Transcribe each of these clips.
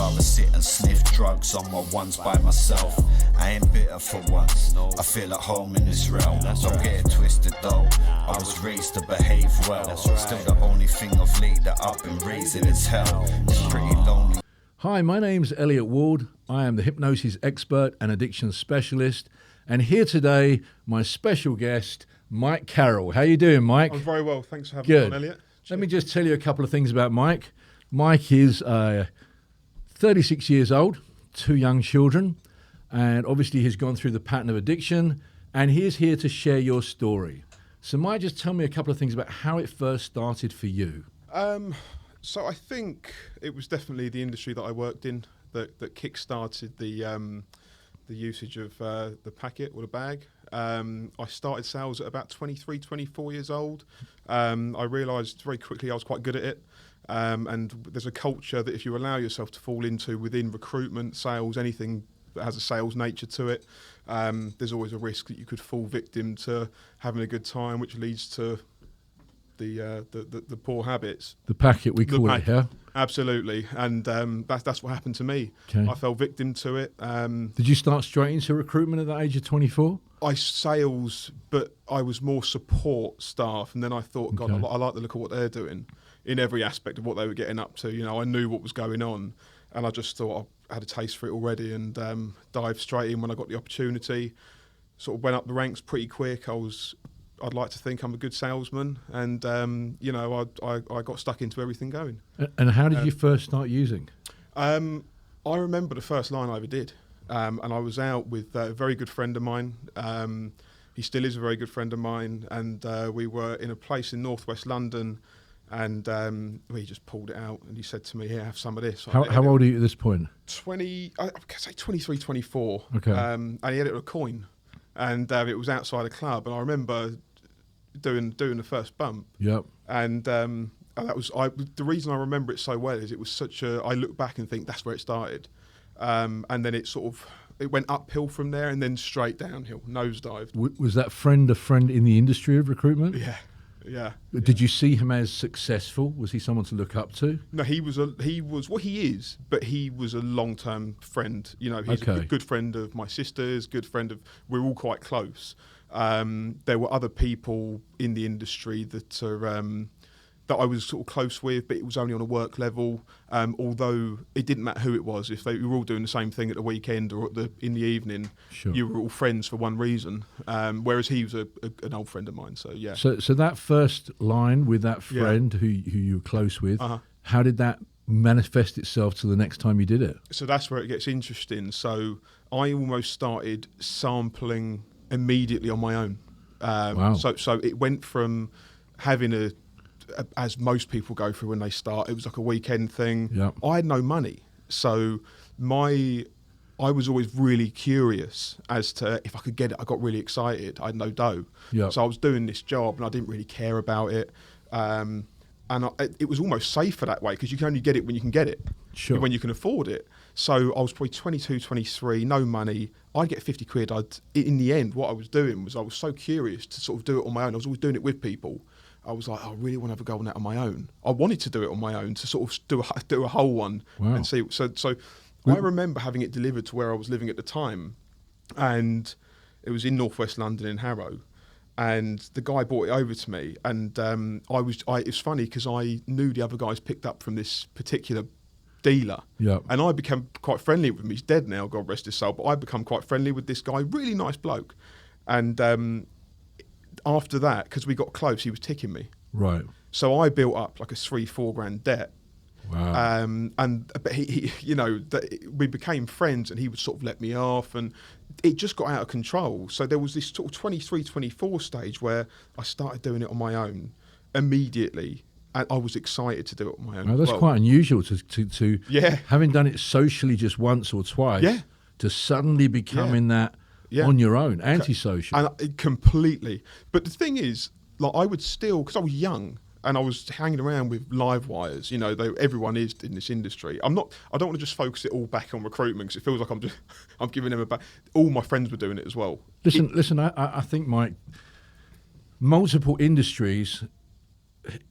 rather sit and sniff drugs on my ones by myself. I ain't bitter for once, I feel at home in this realm. Don't get it twisted though, I was raised to behave well. Still the only thing of late that I've been raising is hell. It's pretty lonely. Hi, my name's Elliott Wald. I am the hypnosis expert and addiction specialist. And here today, my special guest, Mike Carroll. How you doing, Mike? I'm very well, thanks for having me on, Elliott. Let me just tell you a couple of things about Mike. Mike is 36 years old, 2 young children, and obviously he's gone through the pattern of addiction, and he is here to share your story. So Mike, just tell me a couple of things about how it first started for you. So I think it was definitely the industry that I worked in that kick-started the usage of the packet or the bag. I started sales at about 23, 24 years old. I realised very quickly I was quite good at it. And there's a culture that if you allow yourself to fall into within recruitment, sales, anything that has a sales nature to it, there's always a risk that you could fall victim to having a good time, which leads to the poor habits. The packet, we call it, yeah? Absolutely. And that's what happened to me. Okay. I fell victim to it. Did you start straight into recruitment at the age of 24? I sales, but I was more support staff. And then I thought, God, I like the look of what they're doing in every aspect of what they were getting up to. You know, I knew what was going on. And I just thought I had a taste for it already and dived straight in when I got the opportunity. Sort of went up the ranks pretty quick. I'd like to think I'm a good salesman, and I got stuck into everything going. And how did you first start using? I remember the first line I ever did, and I was out with a very good friend of mine. He still is a very good friend of mine, and we were in a place in northwest London, and he just pulled it out, and he said to me, "Here, have some of this." How old are you at this point? 20, I could say 23, 24. Okay. And he had it with a coin, and it was outside a club, and I remember doing the first bump. Yep. And that was the reason I remember it so well is it was such a. I look back and think that's where it started, and then it went uphill from there and then straight downhill, nosedived. Was that friend a friend in the industry of recruitment? Yeah. Did you see him as successful? Was he someone to look up to? No, he was what he is, but he was a long-term friend. You know, he's a good friend of my sister's, good friend of. We're all quite close. There were other people in the industry that I was sort of close with, but it was only on a work level. Although it didn't matter who it was, if we were all doing the same thing at the weekend or in the evening, sure. You were all friends for one reason. Whereas he was an old friend of mine. So yeah. So that first line with that friend who you were close with, how did that manifest itself to the next time you did it? So that's where it gets interesting. So I almost started sampling immediately on my own. Wow. So it went from having as most people go through when they start, it was like a weekend thing. Yep. I had no money. So I was always really curious as to if I could get it. I got really excited. I had no dough. Yep. So I was doing this job and I didn't really care about it. And it was almost safer that way because you can only get it when you can get it, sure. When you can afford it. So I was probably 22, 23, no money. I'd get 50 quid. In the end, what I was doing was I was so curious to sort of do it on my own. I was always doing it with people. I was like, I really want to have a go on that on my own. I wanted to do it on my own to sort of do a whole one. Wow. And see. So I remember having it delivered to where I was living at the time, and it was in northwest London in Carroll. And the guy brought it over to me, and it's funny because I knew the other guys picked up from this particular dealer, and I became quite friendly with him. He's dead now, God rest his soul, but I become quite friendly with this guy, really nice bloke. And after that, because we got close, he was ticking me. Right. So I built up like a 3-4 grand debt. Wow. But he we became friends, and he would sort of let me off, and it just got out of control. So there was this sort of 23, 24 stage where I started doing it on my own immediately. And I was excited to do it on my own. Now, that's quite unusual to having done it socially just once or twice, to suddenly becoming that on your own, antisocial. And completely. But the thing is, like I would still, because I was young and I was hanging around with live wires, you know, everyone is in this industry. I don't want to just focus it all back on recruitment because it feels like I'm giving them a back. All my friends were doing it as well. Listen, I think, Mike, multiple industries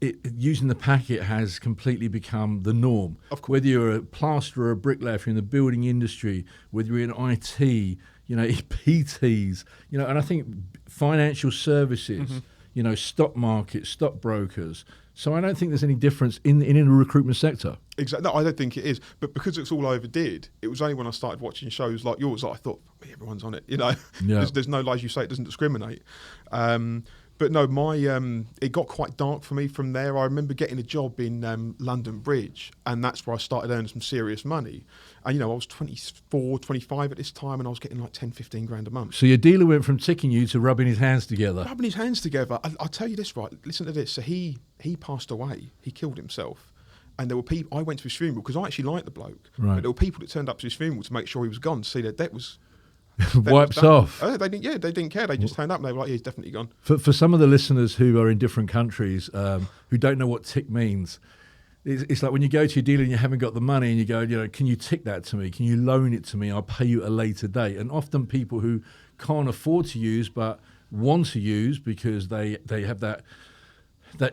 using the packet has completely become the norm. Of course. Whether you're a plasterer or a bricklayer, if you're in the building industry, whether you're in IT, PTs, and I think financial services, stock markets, stock brokers. So I don't think there's any difference in the recruitment sector. Exactly. No, I don't think it is. But because it's all overdid, it was only when I started watching shows like yours that I thought, everyone's on it. Yeah. There's no lies you say, it doesn't discriminate. But no, it got quite dark for me from there. I remember getting a job in London Bridge, and that's where I started earning some serious money. And, I was 24, 25 at this time, and I was getting like 10, 15 grand a month. So your dealer went from ticking you to rubbing his hands together. Rubbing his hands together. I'll tell you this, right? Listen to this. So he passed away. He killed himself. And there were people, I went to his funeral because I actually liked the bloke. Right. But there were people that turned up to his funeral to make sure he was gone, to see their debt was... Wipes off. Oh, they didn't care. They just turned up and they were like, he's definitely gone. For some of the listeners who are in different countries who don't know what tick means, it's like when you go to your dealer and you haven't got the money and you go, can you tick that to me? Can you loan it to me? I'll pay you at a later date. And often people who can't afford to use but want to use because they have that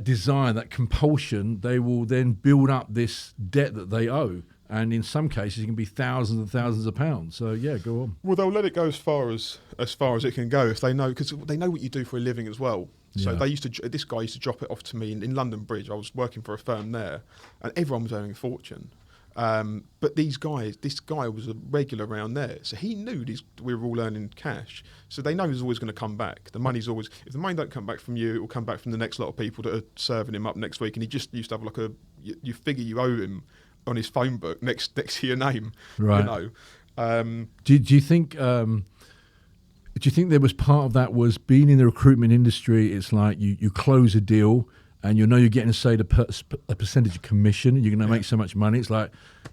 desire, that compulsion, they will then build up this debt that they owe. And in some cases, it can be thousands and thousands of pounds. So, yeah, go on. Well, they'll let it go as far as it can go if they know, because they know what you do for a living as well. So this guy used to drop it off to me in London Bridge. I was working for a firm there, and everyone was earning a fortune. But this guy was a regular around there, so he knew we were all earning cash. So they know he's always going to come back. The money's always, if the money don't come back from you, it will come back from the next lot of people that are serving him up next week. And he just used to have you figure you owe him on his phone book next to your name, right? Do you think there was part of that was being in the recruitment industry? It's like you close a deal and you're getting, say, a percentage of commission, and you're going to make so much money. It's like,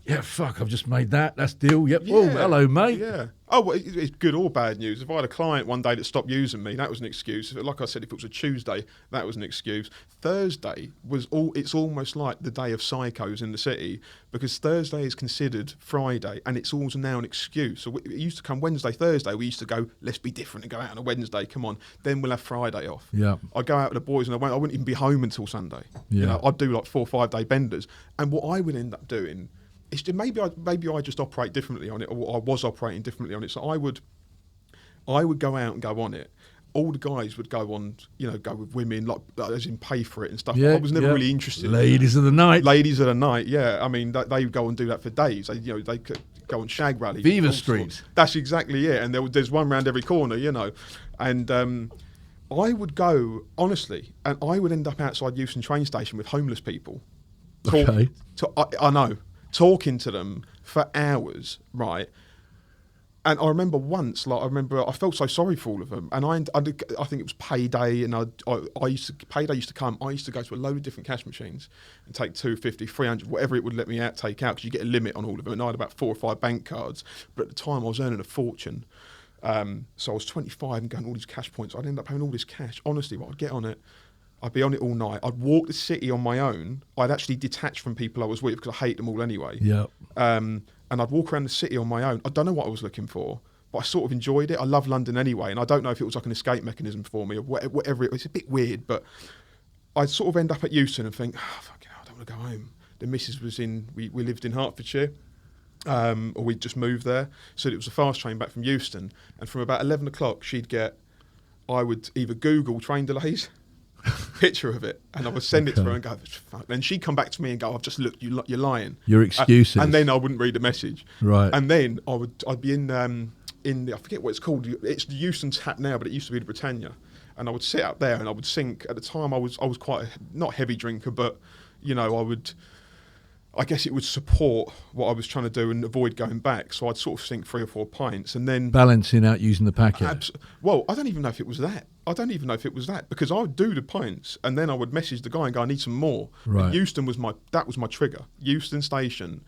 I've just made that. That's deal. Yep. Yeah. Oh, hello, mate. Yeah. Oh, well, it's good or bad news. If I had a client one day that stopped using me, that was an excuse. Like I said, if it was a Tuesday, that was an excuse. Thursday it's almost like the day of psychos in the city, because Thursday is considered Friday, and it's always now an excuse. So it used to come Wednesday, Thursday. We used to go, let's be different and go out on a Wednesday. Come on. Then we'll have Friday off. Yeah. I'd go out with the boys, and I wouldn't even be home until Sunday. Yeah. I'd do like 4 or 5 day benders. And what I would end up doing, it's just maybe I just operate differently on it, or I was operating differently on it. So I would go out and go on it. All the guys would go on, go with women, like as in pay for it and stuff. I was never really interested. Ladies of the night. Ladies of the night, yeah. I mean, they would go and do that for days. They could go on shag rallies. Beaver Street. That's exactly it. And there's one round every corner, And I would go, honestly, and I would end up outside Euston train station with homeless people. I know. Talking to them for hours, right? And I remember once, I felt so sorry for all of them. And I think it was payday, and payday used to come. I used to go to a load of different cash machines and take 250, 300, whatever it would let me take out, because you get a limit on all of them. And I had about 4 or 5 bank cards. But at the time, I was earning a fortune. So I was 25 and going all these cash points. I'd end up having all this cash. Honestly, I'd get on it. I'd be on it all night. I'd walk the city on my own. I'd actually detach from people I was with, because I hate them all anyway. Yeah. And I'd walk around the city on my own. I don't know what I was looking for, but I sort of enjoyed it. I love London anyway, and I don't know if it was like an escape mechanism for me or whatever. It's a bit weird, but I'd sort of end up at Euston and think, fucking hell, I don't want to go home. The missus was we lived in Hertfordshire, or we'd just moved there. So it was a fast train back from Euston, and from about 11 o'clock, I would either Google train delays, picture of it, and I would send it to her and go, fuck. Then she'd come back to me and go, I've just looked, you're lying. Your excuses. And then I wouldn't read the message. Right. And then I'd be in I forget what it's called. It's the Euston Tap now, but it used to be the Britannia. And I would sit up there and I would sink. At the time, I was quite not heavy drinker, but I guess it would support what I was trying to do and avoid going back. So I'd sort of sink 3 or 4 pints and then... Balancing out using the packet. Well, I don't even know if it was that. Because I would do the pints and then I would message the guy and go, I need some more. Right. Euston was my trigger. Euston Station,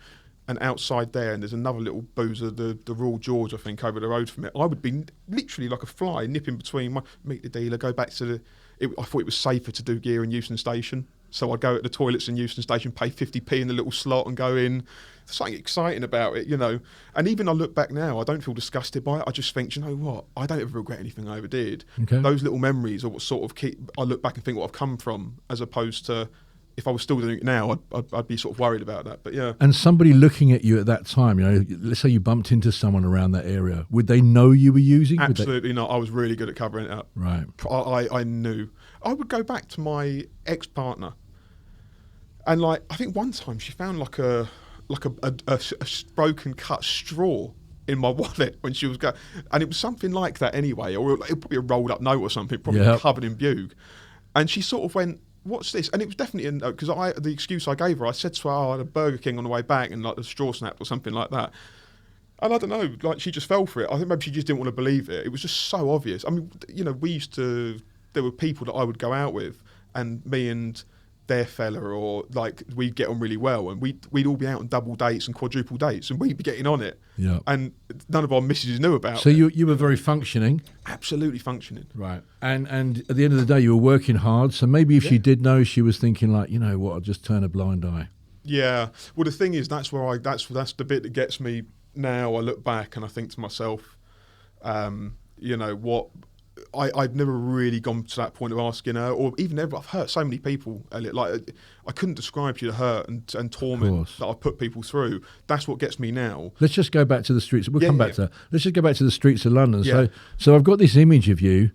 and outside there, and there's another little boozer, the Royal George, I think, over the road from it. I would be literally like a fly, nipping between, meet the dealer, go back to I thought it was safer to do gear in Euston Station. So I'd go at the toilets in Euston Station, pay 50p in the little slot and go in. There's something exciting about it, you know. And even I look back now, I don't feel disgusted by it. I just think, you know what? I don't ever regret anything I ever did. Okay. Those little memories are what sort of I look back and think what I've come from, as opposed to if I was still doing it now, I'd be sort of worried about that. But yeah. And somebody looking at you at that time, you know, let's say you bumped into someone around that area, would they know you were using? Absolutely not. I was really good at covering it up. Right. I knew. I would go back to my ex-partner, and like I think one time she found like a broken cut straw in my wallet when she was going, and it was something like that anyway, or it was probably a rolled up note or something, probably covered in bug. And she sort of went, "What's this?" And it was definitely because the excuse I gave her, I said to her, "I had a Burger King on the way back and like the straw snapped or something like that." And I don't know, like she just fell for it. I think maybe she just didn't want to believe it. It was just so obvious. I mean, you know, there were people that I would go out with, and me and their fella, or like we'd get on really well, and we'd all be out on double dates and quadruple dates, and we'd be getting on it. Yeah. And none of our missuses knew about it. So you were very functioning. Absolutely functioning. Right. And at the end of the day, you were working hard. So maybe if she did know, she was thinking like, you know what, I'll just turn a blind eye. Yeah. Well, the thing is, that's the bit that gets me now. I look back and I think to myself, you know what. I've never really gone to that point of asking her, or even ever. I've hurt so many people, Elliott. Like I couldn't describe to you the hurt and torment that I've put people through. That's what gets me now. Let's just go back to the streets. We'll come back to that. Let's just go back to the streets of London. Yeah. So I've got this image of you.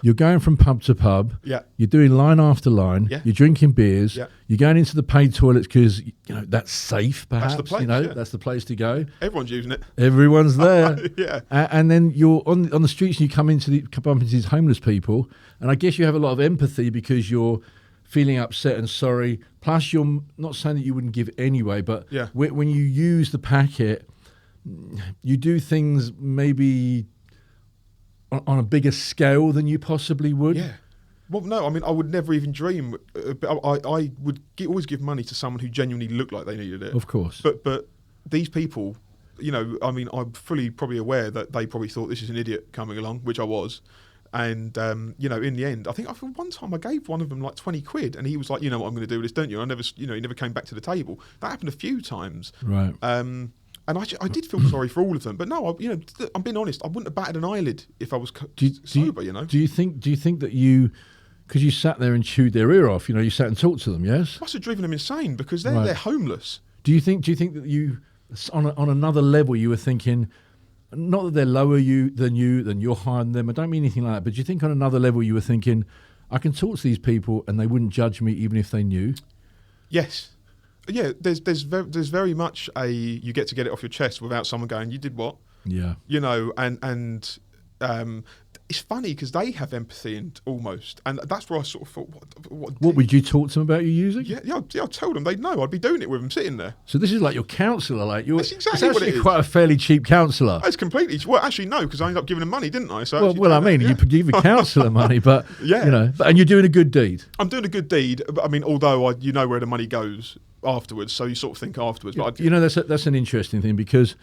You're going from pub to pub. Yeah. You're doing line after line. Yeah. You're drinking beers. Yeah. You're going into the paid toilets because you know that's safe. Perhaps that's the place, you know that's the place to go. Everyone's using it. Everyone's there. Yeah. And then you're on the streets and you come bump into these homeless people, and I guess you have a lot of empathy because you're feeling upset and sorry. Plus, you're not saying that you wouldn't give anyway, but when you use the packet, you do things maybe on a bigger scale than you possibly would. Yeah. Well, no, I mean, I would never even dream. I would always give money to someone who genuinely looked like they needed it. Of course. But these people, you know, I mean, I'm fully probably aware that they probably thought this is an idiot coming along, which I was. And, you know, in the end, I think one time I gave one of them like 20 quid and he was like, you know what I'm going to do with this, don't you? He never came back to the table. That happened a few times. Right. And I did feel sorry for all of them, but no, I'm being honest. I wouldn't have batted an eyelid if I was sober. You know. Do you think that because you sat there and chewed their ear off, you know, you sat and talked to them? Yes. Must have driven them insane because they're homeless. Do you think that you on another level you were thinking, not that they're lower than you're higher than them? I don't mean anything like that, but do you think on another level you were thinking, I can talk to these people and they wouldn't judge me even if they knew? Yes. Yeah, there's very much you get to get it off your chest without someone going, you did what? Yeah. You know, and it's funny because they have empathy and that's where I sort of thought, what would you talk to them about you using? Yeah, I told them they'd know. I'd be doing it with them sitting there. So this is like your counsellor, like that's exactly it's actually quite a fairly cheap counsellor. It's completely well, actually no, because I ended up giving them money, didn't I? So well, I mean, you give a counsellor money, but you know, and you're doing a good deed. I'm doing a good deed, but I mean, although you know where the money goes afterwards, so you sort of think afterwards. But you know, that's an interesting thing because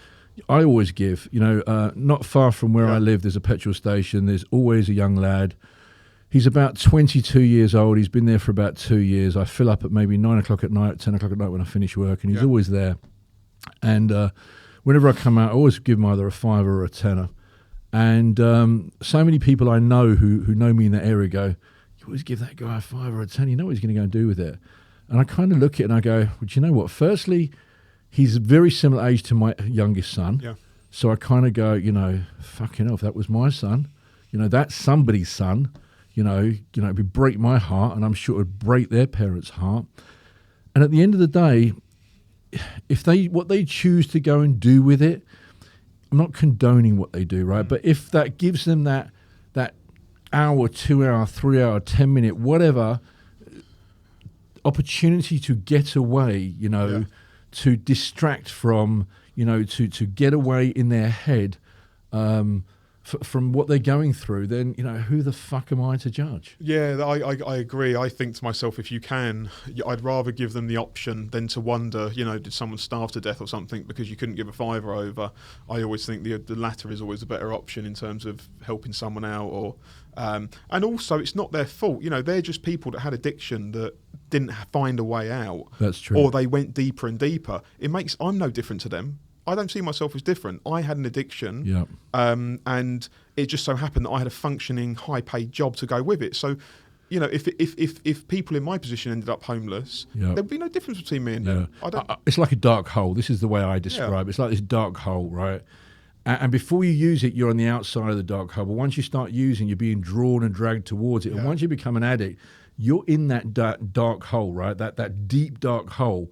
I always give, you know, not far from where I live, there's a petrol station. There's always a young lad. He's about 22 years old. He's been there for about 2 years. I fill up at maybe 9 o'clock at night, 10 o'clock at night when I finish work, and he's always there. And whenever I come out, I always give him either a fiver or a tenner. And so many people I know who know me in that area go, you always give that guy a fiver or a tenner. You know what he's going to go and do with it. And I kind of look at it and I go, well, do you know what? Firstly, he's a very similar age to my youngest son. Yeah. So I kind of go, you know, fucking hell, if that was my son, you know, that's somebody's son, you know, it would break my heart and I'm sure it would break their parents' heart. And at the end of the day, what they choose to go and do with it, I'm not condoning what they do, right? But if that gives them that hour, 2 hour, 3 hour, 10 minute, whatever opportunity to get away, you know, to distract from, you know, to get away in their head from what they're going through, then, you know, who the fuck am I to judge? Yeah, I agree. I think to myself, if you can, I'd rather give them the option than to wonder, you know, did someone starve to death or something because you couldn't give a fiver over. I always think the latter is always a better option in terms of helping someone out, or and also it's not their fault. You know, they're just people that had addiction that didn't find a way out. That's true. Or they went deeper and deeper. I'm no different to them. I don't see myself as different. I had an addiction, and it just so happened that I had a functioning, high-paid job to go with it. So, you know, if people in my position ended up homeless, there'd be no difference between me and them. It's like a dark hole. This is the way I describe it. It's like this dark hole, right? And before you use it, you're on the outside of the dark hole. But once you start using, you're being drawn and dragged towards it. And once you become an addict, you're in that dark hole, right? That deep dark hole.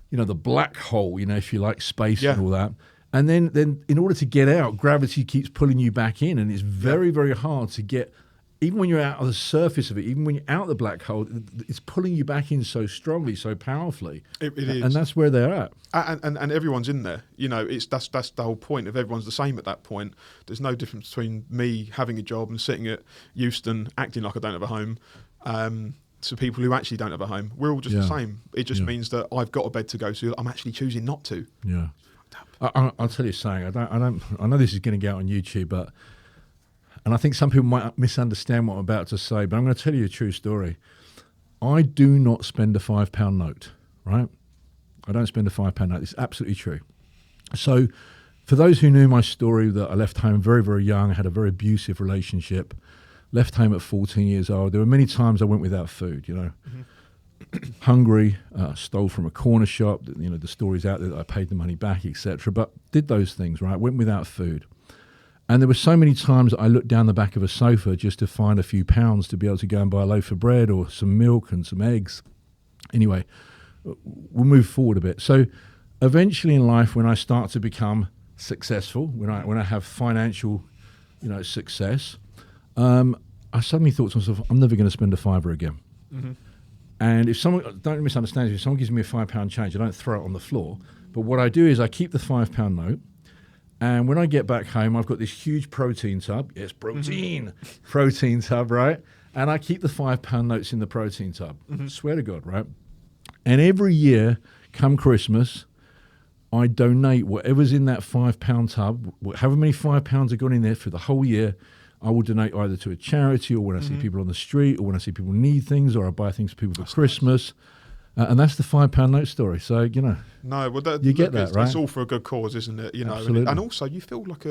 You know, the black hole, you know, if you like, space and all that. And then in order to get out, gravity keeps pulling you back in, and it's very, very hard to get, even when you're out of the surface of it, even when you're out of the black hole, it's pulling you back in so strongly, so powerfully. It is. And that's where they're at. And everyone's in there. You know, that's the whole point of everyone's the same at that point. There's no difference between me having a job and sitting at Euston acting like I don't have a home. To people who actually don't have a home, we're all just the same. It just means that I've got a bed to go to. I'm actually choosing not to. Yeah, I'll tell you something. I know this is going to get out on YouTube, and I think some people might misunderstand what I'm about to say. But I'm going to tell you a true story. I do not spend a £5 note. Right? I don't spend a £5 note. It's absolutely true. So, for those who knew my story, that I left home very, very young, had a very abusive relationship. Left home at 14 years old. There were many times I went without food, you know, hungry, stole from a corner shop. You know, the story's out there that I paid the money back, etc. But did those things, right? Went without food. And there were so many times I looked down the back of a sofa just to find a few pounds to be able to go and buy a loaf of bread or some milk and some eggs. Anyway, we'll move forward a bit. So eventually in life, when I start to become successful, when I have financial, you know, success, I suddenly thought to myself, I'm never going to spend a fiver again. And if someone, don't misunderstand, if someone gives me a £5 change, I don't throw it on the floor. But what I do is I keep the £5 note. And when I get back home, I've got this huge protein tub. Yes, protein. Protein tub, right? And I keep the £5 notes in the protein tub. Swear to God, right? And every year, come Christmas, I donate whatever's in that £5 tub, however many £5 have gone in there for the whole year. I will donate either to a charity, or when I see people on the street, or when I see people need things, or I buy things for people for Christmas. And that's the £5 note story. So, you know, you get that, right? It's all for a good cause, isn't it? You know, Absolutely. And also you feel like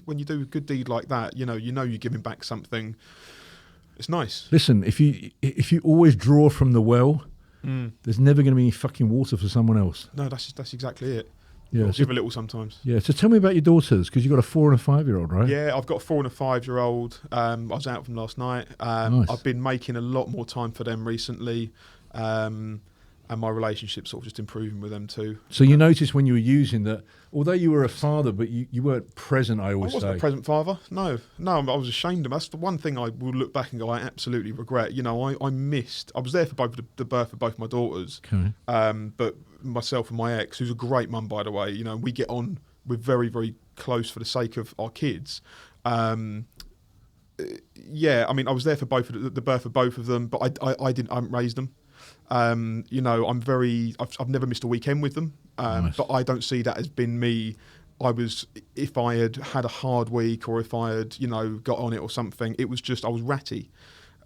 when you do a good deed like that, you know you're giving back something. It's nice. Listen, if you always draw from the well, there's never going to be any fucking water for someone else. No, that's exactly it. Yeah, give a little sometimes. Yeah, so tell me about your daughters, because you've got a 4 and a 5-year-old, right? Yeah, I've got a 4 and a 5-year-old. I was out from last night. Nice. I've been making a lot more time for them recently, and my relationship's sort of just improving with them too. So you noticed when you were using that, although you were a father, but you weren't present, I always say. I wasn't a present father, no, I was ashamed of. That's the one thing I will look back and go, I absolutely regret. You know, I was there for both the birth of both my daughters, okay. But myself and my ex, who's a great mum, by the way, you know, we get on, we're very, very close for the sake of our kids. Yeah, I mean, I was there for the birth of both of them, but I haven't raised them. You know, I've never missed a weekend with them, Nice. but I don't see that as been me. If I had a hard week, or if I had, you know, got on it or something, it was just, I was ratty.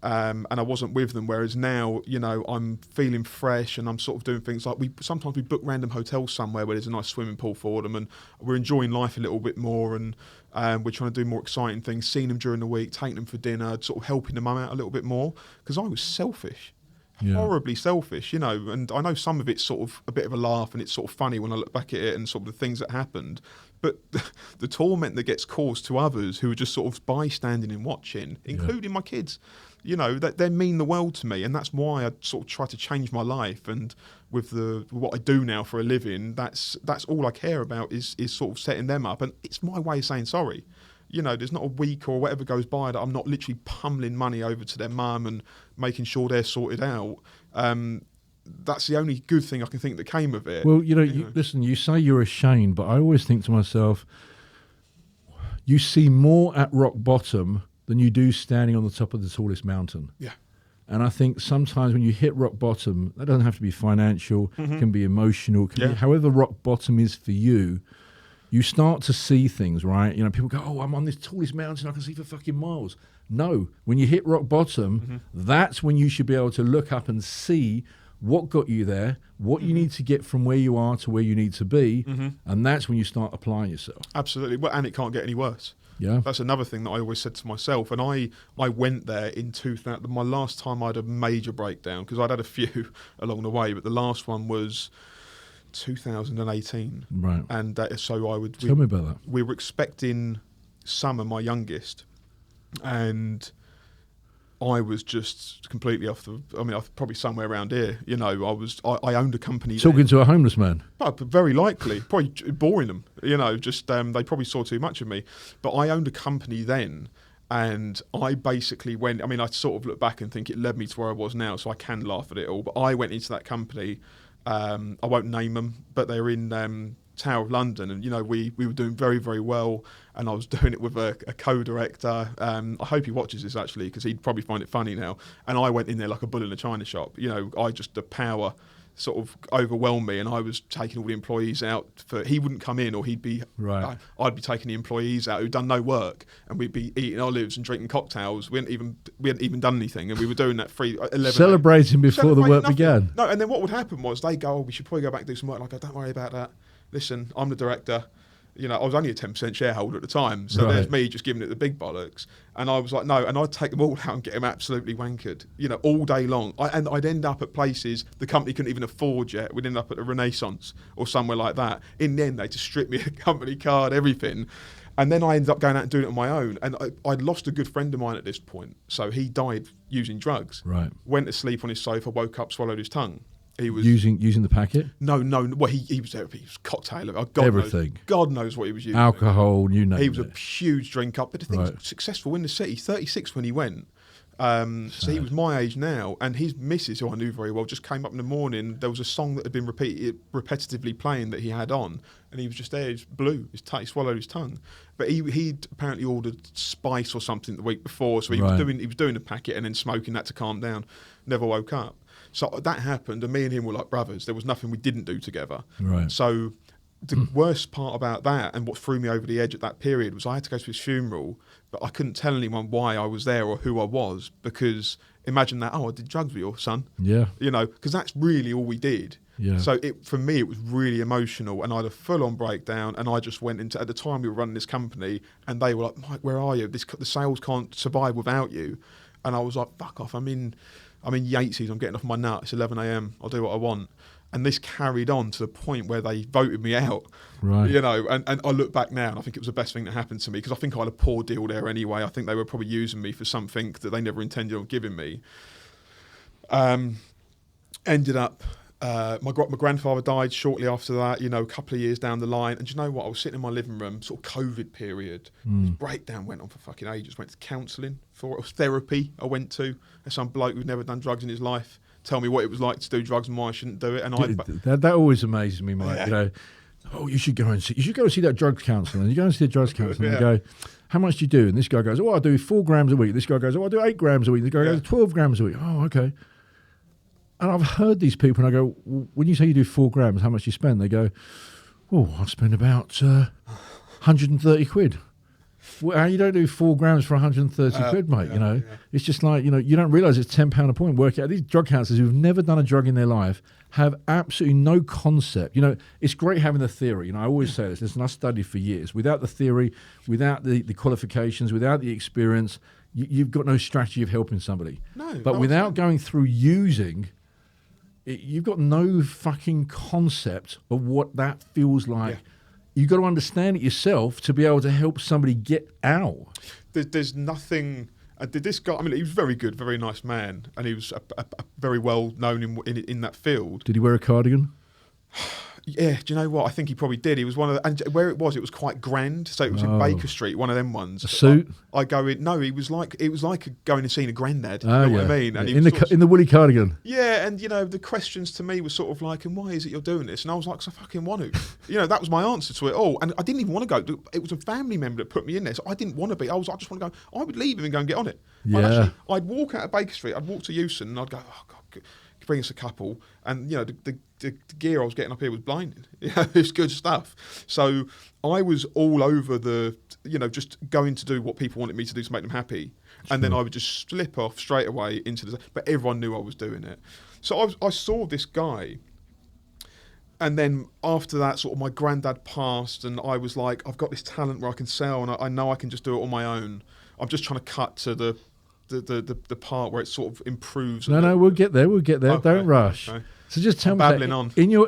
And I wasn't with them, whereas now, you know, I'm feeling fresh, and I'm sort of doing things like sometimes we book random hotels somewhere where there's a nice swimming pool for them, and we're enjoying life a little bit more, and we're trying to do more exciting things, seeing them during the week, taking them for dinner, sort of helping the mum out a little bit more, because I was selfish. Yeah. Horribly selfish, you know, and I know some of it's sort of a bit of a laugh, and it's sort of funny when I look back at it and sort of the things that happened, but the torment that gets caused to others who are just sort of bystanding and watching, including my kids, you know, that they mean the world to me, and that's why I sort of try to change my life. And with what I do now for a living, that's all I care about is sort of setting them up, and it's my way of saying sorry. You know, there's not a week or whatever goes by that I'm not literally pummeling money over to their mum and making sure they're sorted out. That's the only good thing I can think that came of it. Well, you know, listen, you say you're ashamed, but I always think to myself, you see more at rock bottom than you do standing on the top of the tallest mountain. Yeah. And I think sometimes when you hit rock bottom, that doesn't have to be financial, can be emotional, can be however rock bottom is for you, you start to see things, right? You know, people go, oh, I'm on this tallest mountain, I can see for fucking miles. No, when you hit rock bottom, that's when you should be able to look up and see what got you there, what you need to get from where you are to where you need to be, and that's when you start applying yourself. Absolutely. Well, and it can't get any worse. Yeah. That's another thing that I always said to myself. And I went there in 2000. My last time I had a major breakdown, because I'd had a few along the way, but the last one was 2018. Right. And so I would... Tell me about that. We were expecting Summer, my youngest, and I was just completely off the... I mean, probably somewhere around here. You know, I owned a company. Talking to a homeless man. But very likely, probably boring them. You know, just they probably saw too much of me. But I owned a company then, and I basically went. I mean, I sort of look back and think it led me to where I was now, so I can laugh at it all. But I went into that company. I won't name them, but they're in Tower of London, and you know, we were doing very, very well. And I was doing it with a co-director. I hope he watches this actually, because he'd probably find it funny now. And I went in there like a bull in a china shop. You know, the power sort of overwhelmed me, and I was taking all the employees out. He wouldn't come in, or he'd be right. I'd be taking the employees out who'd done no work, and we'd be eating olives and drinking cocktails. We hadn't even done anything, and we were doing that 11 celebrating before the work nothing. began. No, and then what would happen was they go, oh, we should probably go back and do some work. And I go, don't worry about that. Listen, I'm the director. You know, I was only a 10% shareholder at the time, so there's me just giving it the big bollocks. And I was like, no, and I'd take them all out and get them absolutely wankered, you know, all day long. And I'd end up at places the company couldn't even afford yet. We'd end up at the Renaissance or somewhere like that. In the end, they just stripped me a company card, everything. And then I ended up going out and doing it on my own. And I'd lost a good friend of mine at this point. So he died using drugs. Right. Went to sleep on his sofa, woke up, swallowed his tongue. He was using the packet. No. Well, he was there. He was cocktail. Everything. God knows what he was using. Alcohol, you know. He was a huge drinker, but the thing was successful in the city. 36 when he went. So he was my age now, and his missus, who I knew very well, just came up in the morning. There was a song that had been repetitively playing that he had on, and he was just there. He blew. He swallowed his tongue. But he'd apparently ordered spice or something the week before, so he was doing a packet and then smoking that to calm down. Never woke up. So that happened, and me and him were like brothers. There was nothing we didn't do together. Right. So the worst part about that, and what threw me over the edge at that period, was I had to go to his funeral, but I couldn't tell anyone why I was there or who I was, because imagine that, oh, I did drugs with your son. Yeah. You know, because that's really all we did. Yeah. So for me, it was really emotional, and I had a full-on breakdown, and I just went into, at the time we were running this company, and they were like, Mike, where are you? The sales can't survive without you. And I was like, fuck off, I'm in Yates's, I'm getting off my nut, it's 11 a.m, I'll do what I want. And this carried on to the point where they voted me out. Right. You know, and I look back now and I think it was the best thing that happened to me, because I think I had a poor deal there anyway. I think they were probably using me for something that they never intended on giving me. Ended up, my grandfather died shortly after that, you know, a couple of years down the line. And you know what? I was sitting in my living room, sort of COVID period. This breakdown went on for fucking ages. Went to counselling, therapy I went to. There's some bloke who'd never done drugs in his life tell me what it was like to do drugs and why I shouldn't do it. And that always amazes me, Mike. Yeah. You know, oh, you should go and see that drugs counsellor. And you go and see the drugs counsellor and you go, how much do you do? And this guy goes, oh, I do 4 grams a week. This guy goes, oh, I do 8 grams a week. This guy goes, 12 grams a week. Oh, okay. And I've heard these people, and I go, when you say you do 4 grams, how much do you spend? They go, oh, I spend about 130 quid. Well, you don't do 4 grams for 130 quid, mate. You know, it's just like, you know, you don't realise it's £10 a point. Work out. These drug counsellors who've never done a drug in their life have absolutely no concept. You know, it's great having the theory. You know, I always say this. Listen, I studied for years. Without the theory, without the qualifications, without the experience, you've got no strategy of helping somebody. No. But without going through using, you've got no fucking concept of what that feels like. Yeah. You've got to understand it yourself to be able to help somebody get out. There's nothing... this guy, I mean, he was very good, very nice man, and he was a very well known in that field. Did he wear a cardigan? Yeah, do you know what? I think he probably did. He was one of the, and where it was quite grand. So it was in Baker Street, one of them ones. A suit? I go in. No, it was like going and seeing a granddad. You know what I mean? And he in was the woolly cardigan. yeah, and the questions to me were sort of like, and why is it you're doing this? And I was like, 'cause I fucking want to. That was my answer to it all. And I didn't even want to go. It was a family member that put me in there, so I didn't want to be. I just want to go. I would leave him and go and get on it. Yeah. I'd walk out of Baker Street. I'd walk to Euston, and I'd go, oh God, bring us a couple. And the gear I was getting up here was blinding. It's good stuff. So I was all over just going to do what people wanted me to do to make them happy. Sure. And then I would just slip off straight away but everyone knew I was doing it. So I saw this guy. And then after that, sort of my granddad passed, and I was like, I've got this talent where I can sell, and I know I can just do it on my own. I'm just trying to cut to the part where it sort of improves. No, we'll get there. Okay, don't rush. Okay. So just tell me, babbling on. In your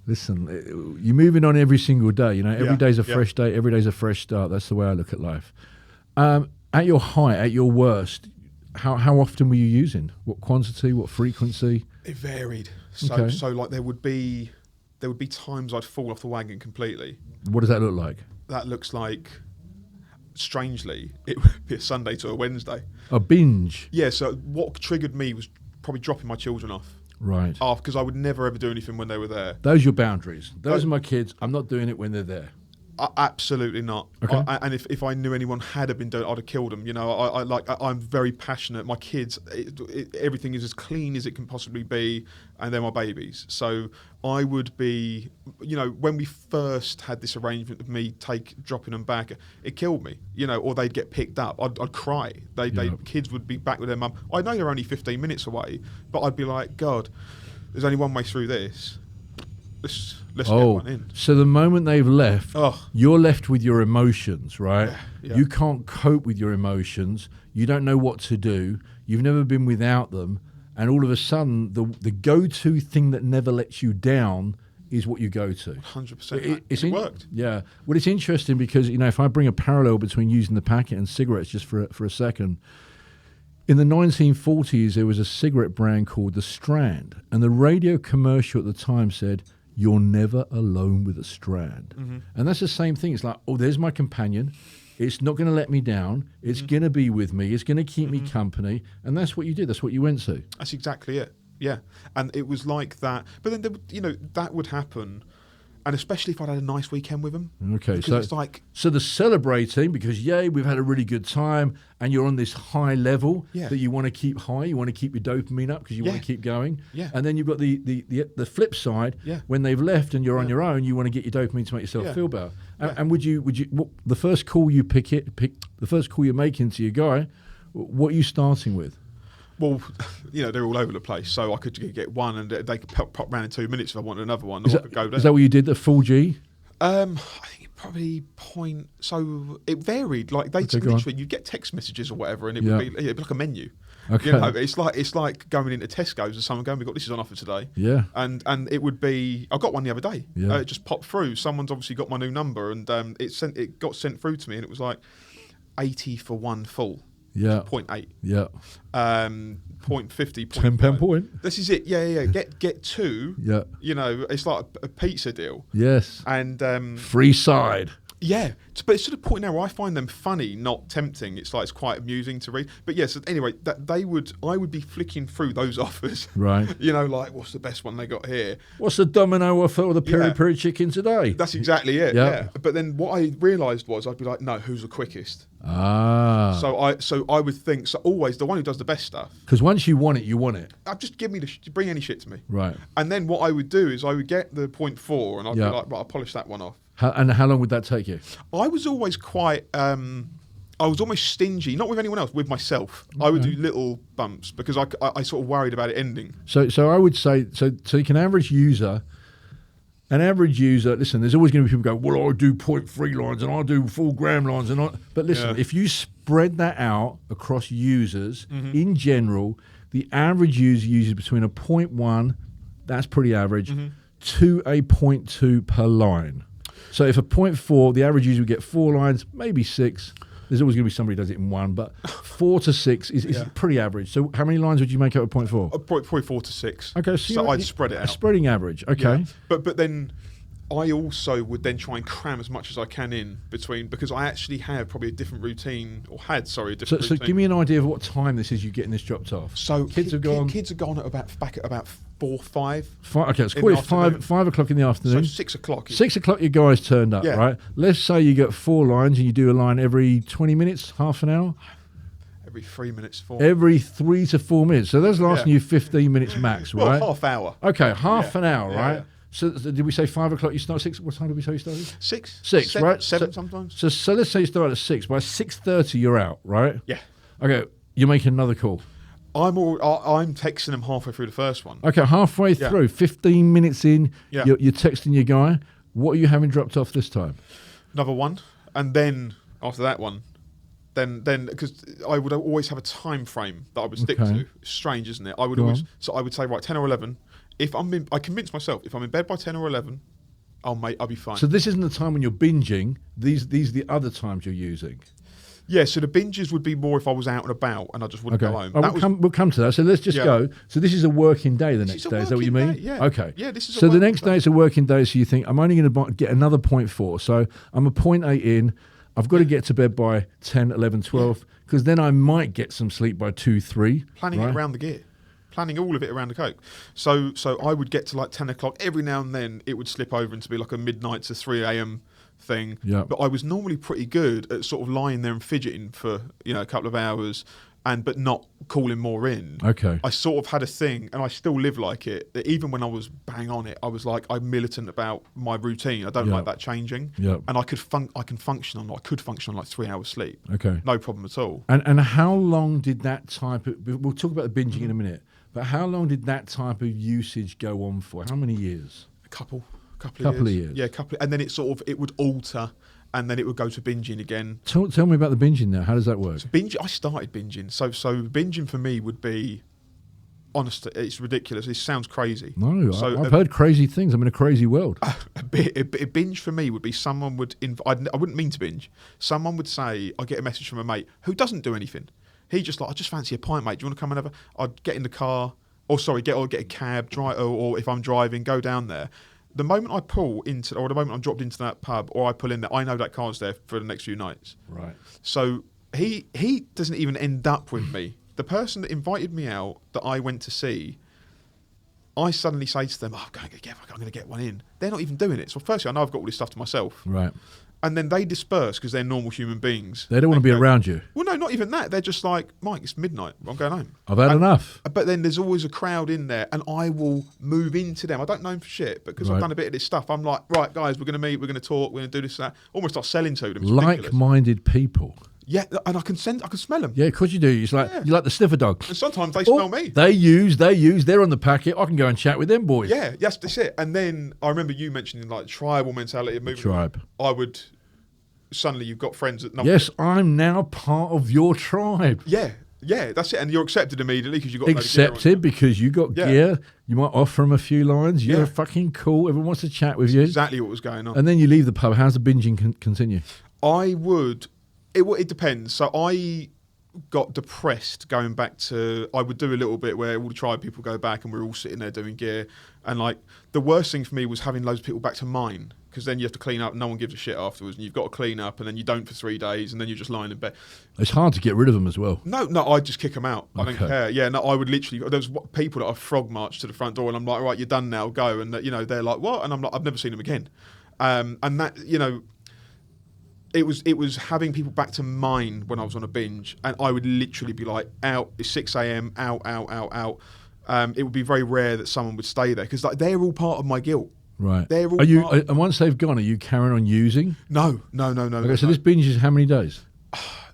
listen, you're moving on every single day. Every day's a fresh day. Every day's a fresh start. That's the way I look at life. At your height, at your worst, how often were you using? What quantity? What frequency? It varied. So like there would be times I'd fall off the wagon completely. What does that look like? That looks like, strangely, it would be a Sunday to a Wednesday. A binge? Yeah, so what triggered me was probably dropping my children off. Right. Because I would never ever do anything when they were there. Those are your boundaries. Those are my kids. I'm not doing it when they're there. Absolutely not. Okay. And if I knew anyone had been doing it, I'd have killed them. I'm very passionate. My kids, everything is as clean as it can possibly be, and they're my babies. So I would be, when we first had this arrangement of me dropping them back, it killed me. Or they'd get picked up. I'd cry. Kids would be back with their mum. I know they're only 15 minutes away, but I'd be like, God, there's only one way through this. Let's get one in. So the moment they've left, you're left with your emotions, right? Yeah. You can't cope with your emotions. You don't know what to do. You've never been without them. And all of a sudden, the go-to thing that never lets you down is what you go to. 100%. It worked. Yeah. Well, it's interesting because, if I bring a parallel between using the packet and cigarettes just for a second, in the 1940s, there was a cigarette brand called The Strand. And the radio commercial at the time said, "You're never alone with a strand." Mm-hmm. And that's the same thing. It's like, there's my companion. It's not going to let me down. It's going to be with me. It's going to keep me company. And that's what you did. That's what you went to. That's exactly it. Yeah. And it was like that. But then, that would happen. And especially if I'd had a nice weekend with them. Okay, because it's like... So the celebrating, because, we've had a really good time, and you're on this high level that you want to keep high, you want to keep your dopamine up because you want to keep going. Yeah. And then you've got the flip side, when they've left and you're on your own, you want to get your dopamine to make yourself feel better. And would you the first call you the first call you're making to your guy, what are you starting with? Well, they're all over the place, so I could get one, and they could pop round in 2 minutes if I wanted another one. Or I could go there. Is that what you did? The full G? I think it probably point. So it varied. Like literally, you'd get text messages or whatever, and it'd be like a menu. Okay. It's like going into Tesco's and someone going, "We've got this is on offer today." Yeah. And it would be. I got one the other day. Yeah. It just popped through. Someone's obviously got my new number, and it got sent through to me, and it was like 80 for one full. Yeah. 0.8. Yeah. 0.50. £10 point. This is it. Yeah. Get two. Yeah. It's like a pizza deal. Yes. And free side. Yeah, but it's to the point now where I find them funny, not tempting. It's like it's quite amusing to read. But yes, anyway, I would be flicking through those offers. Right. Like what's the best one they got here? What's the domino offer or the peri-peri chicken today? That's exactly it. Yeah. But then what I realised was I'd be like, no, who's the quickest? Ah. So I would think always the one who does the best stuff. Because once you want it, you want it. Just give me bring any shit to me. Right. And then what I would do is I would get the 0.4 and I'd be like, right, I'll polish that one off. And how long would that take you? I was always quite, I was almost stingy, not with anyone else, with myself. Okay. I would do little bumps because I sort of worried about it ending. So I would say, so you can an average user, listen, there's always going to be people go, well, I do 0.3 lines and I do full gram lines. But listen, if you spread that out across users, in general, the average user uses between a 0.1, that's pretty average, to a 0.2 per line. So if a 0.4, the average user would get 4 lines, maybe 6. There's always going to be somebody who does it in one, but 4 to 6 is pretty average. So how many lines would you make up at 0.4? Probably 4 to 6. Okay, so I'd spread it out. A spreading average, okay. Yeah. But then I also would then try and cram as much as I can in between, because I actually have probably a different routine, or had, sorry, a different routine. So give me an idea of what time this is you're getting this dropped off. So kids have gone. Kids are gone at back at about 4, 5. Okay, let's call it 5 o'clock in the afternoon. So 6 o'clock. 6 o'clock, your guys turned up, right? Let's say you get 4 lines and you do a line every 20 minutes, half an hour. Every 3 minutes, 4. Every 3 to 4 minutes. So that's lasting you 15 minutes max, right? Well, half hour. Okay, half an hour, right? Yeah. So did we say 5 o'clock you start? 6? What time did we say you started? 6. 6, right? 7 sometimes. So let's say you start at 6. By 6:30 you're out, right? Yeah. Okay, you're making another call. I'm texting them halfway through the first one. Okay, halfway through, 15 minutes in, you're texting your guy. What are you having dropped off this time? Another one, and then after that one, then because I would always have a time frame that I would stick to. Strange, isn't it? I would always. So I would say, right, 10 or 11. If I convince myself, if I'm in bed by 10 or 11, I'll be fine. So this isn't the time when you're binging. These are the other times you're using. Yeah, so the binges would be more if I was out and about and I just wouldn't go home. We'll come to that. So let's just go. So this is a working day the next day. Is that what you mean? Yeah. Okay. Yeah, this is so the next day it's a working day. So you think, I'm only going to get another 0.4. So I'm a 0.8 in. I've got to get to bed by 10, 11, 12, because then I might get some sleep by 2, 3. Planning it around the gear. Planning all of it around the coke. So I would get to like 10 o'clock. Every now and then it would slip over into be like a midnight to 3 a.m. thing. Yeah. But I was normally pretty good at sort of lying there and fidgeting for, a couple of hours but not calling more in. Okay. I sort of had a thing, and I still live like it, that even when I was bang on it, I was like, I'm militant about my routine. I don't like that changing. Yeah. And I could function on like 3 hours sleep. Okay. No problem at all. And how long did that type of, we'll talk about the binging in a minute, but how long did that type of usage go on for? How many years? A couple of years. Yeah, and then it would alter, and then it would go to binging again. Tell me about the binging now. How does that work? So I started binging. So binging for me would be, honest, it's ridiculous. It sounds crazy. No, so I've heard crazy things. I'm in a crazy world. A binge for me would be someone would, I wouldn't mean to binge. Someone would say, I get a message from a mate who doesn't do anything. He just I just fancy a pint, mate. Do you want to come and have I'd get in the car, get a cab, drive, or if I'm driving, go down there. The moment I pull into, or the moment I'm dropped into that pub, or I pull in there, I know that car's there for the next few nights. Right. So he doesn't even end up with me. The person that invited me out, that I went to see, I suddenly say to them, I'm going to get one in. They're not even doing it. So firstly, I know I've got all this stuff to myself. Right. And then they disperse because they're normal human beings. They don't want to be around you. Well, no, not even that. They're just like, Mike, it's midnight. I'm going home. I've had enough. But then there's always a crowd in there, and I will move into them. I don't know them for shit, but because I've done a bit of this stuff, I'm like, right, guys, we're going to meet, we're going to talk, we're going to do this and that. Almost start selling to them. It's like-minded people. Yeah, and I can smell them. Yeah, of course you do. It's like you're like the sniffer dog. And sometimes they smell me. They use. They're on the packet. I can go and chat with them boys. Yeah, yes, that's it. And then I remember you mentioning like tribal mentality of moving. Tribe. I would. Suddenly you've got friends that. Yes, I'm now part of your tribe. Yeah, that's it. And you're accepted immediately because you got accepted because you got gear. You might offer them a few lines. You're fucking cool. Everyone wants to chat with you. Exactly what was going on. And then you leave the pub. How's the binging continue? I would. It depends. So I got depressed going back to. I would do a little bit where all the tribe people go back and we're all sitting there doing gear. And like the worst thing for me was having loads of people back to mine. Because then you have to clean up, no one gives a shit afterwards, and you've got to clean up, and then you don't for 3 days, and then you're just lying in bed. It's hard to get rid of them as well. No, I'd just kick them out. I don't care. Yeah, no, I would literally. There was people that I frog marched to the front door, and I'm like, right, you're done now, go. And they're like, what? And I'm like, I've never seen them again. And that, it was having people back to mine when I was on a binge, and I would literally be like, out. It's 6 a.m. Out. It would be very rare that someone would stay there because like they're all part of my guilt. Right. They're all and once they've gone, are you carrying on using? No. Okay, so this binge is how many days?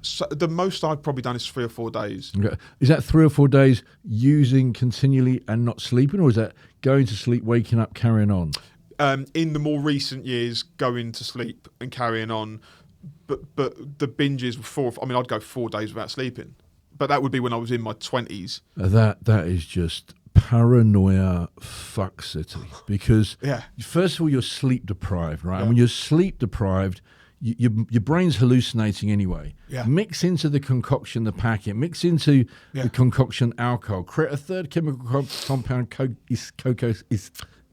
So the most I've probably done is 3 or 4 days. Okay. Is that 3 or 4 days using continually and not sleeping, or is that going to sleep, waking up, carrying on? In the more recent years, going to sleep and carrying on, but the binges were I'd go 4 days without sleeping, but that would be when I was in my 20s. That is just paranoia fuck city because first of all you're sleep deprived, right? And when you're sleep deprived, your brain's hallucinating anyway. Yeah. Mix into the concoction the packet, mix into the concoction alcohol, create a third chemical compound,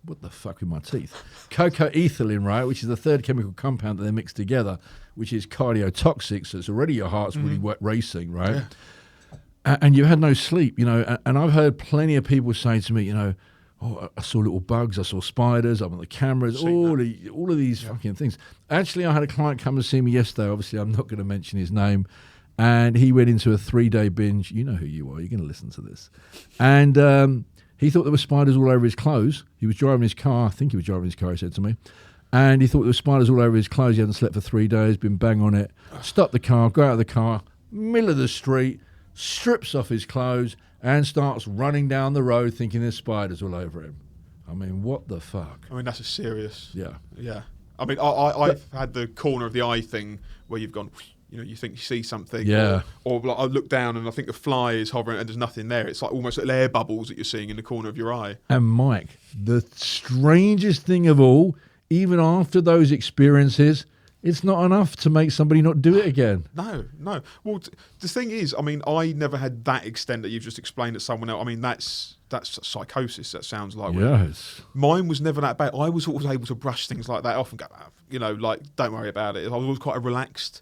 what the fuck with my teeth? Cocoethylene, right, which is the third chemical compound that they mix together, which is cardiotoxic, so it's already your heart's really racing, right? Yeah. And you had no sleep, you know, and I've heard plenty of people say to me, you know, oh, I saw little bugs, I saw spiders, I'm on the cameras, all of these fucking things. Actually, I had a client come and see me yesterday. Obviously, I'm not going to mention his name. And he went into a 3-day binge. You know who you are. You're going to listen to this. And he thought there were spiders all over his clothes. He was driving his car. I think he was driving his car, he said to me. And he thought there were spiders all over his clothes. He hadn't slept for 3 days, been bang on it. Stopped the car, got out of the car, middle of the street, strips off his clothes, and starts running down the road thinking there's spiders all over him. I mean, what the fuck? I mean, that's a serious. Yeah. Yeah. I mean, I've had the corner of the eye thing where you've gone, you know, you think you see something. Yeah. Or like I look down and I think the fly is hovering and there's nothing there. It's like almost little air bubbles that you're seeing in the corner of your eye. And Mike, the strangest thing of all, even after those experiences, it's not enough to make somebody not do it again. No. Well, the thing is, I mean, I never had that extent that you've just explained to someone else. I mean, that's psychosis, that sounds like. Yes. Mine was never that bad. I was always able to brush things like that off and go, you know, like, don't worry about it. I was always quite a relaxed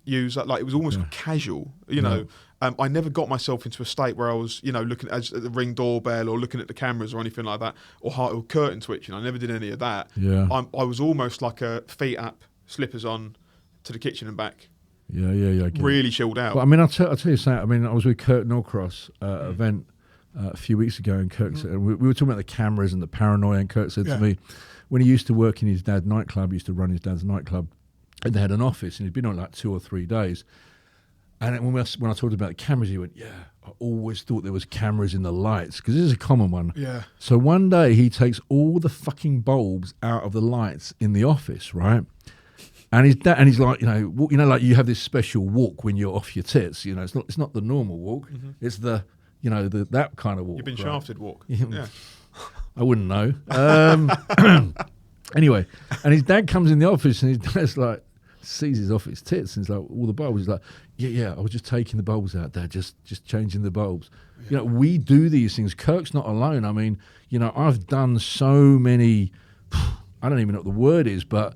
user. Like, it was almost casual, you know. I never got myself into a state where I was, you know, looking at the Ring doorbell or looking at the cameras or anything like that, or curtain twitching. I never did any of that. Yeah. I was almost like a feet up, slippers on, to the kitchen and back. Yeah. I get Really it. chilled out. Well, I mean, I'll tell you something. I mean, I was with Kirk Norcross at an event a few weeks ago, and Kirk said, we were talking about the cameras and the paranoia, and Kirk said to me, when he used to work in his dad's nightclub, he used to run his dad's nightclub, and they had an office, and he'd been on like 2 or 3 days. And when I talked about the cameras, he went, yeah, I always thought there was cameras in the lights, because this is a common one. Yeah. So one day he takes all the fucking bulbs out of the lights in the office, right? And he's like, you know, like you have this special walk when you're off your tits. You know, it's not the normal walk. Mm-hmm. It's the, you know, that kind of walk. You've been shafted walk. Yeah. I wouldn't know. Anyway, and his dad comes in the office, and his dad's like, sees his office tits, and he's like, all the bulbs. He's like, yeah, I was just taking the bulbs out there, just changing the bulbs. Yeah. You know, we do these things. Kirk's not alone. I mean, you know, I've done so many, I don't even know what the word is, but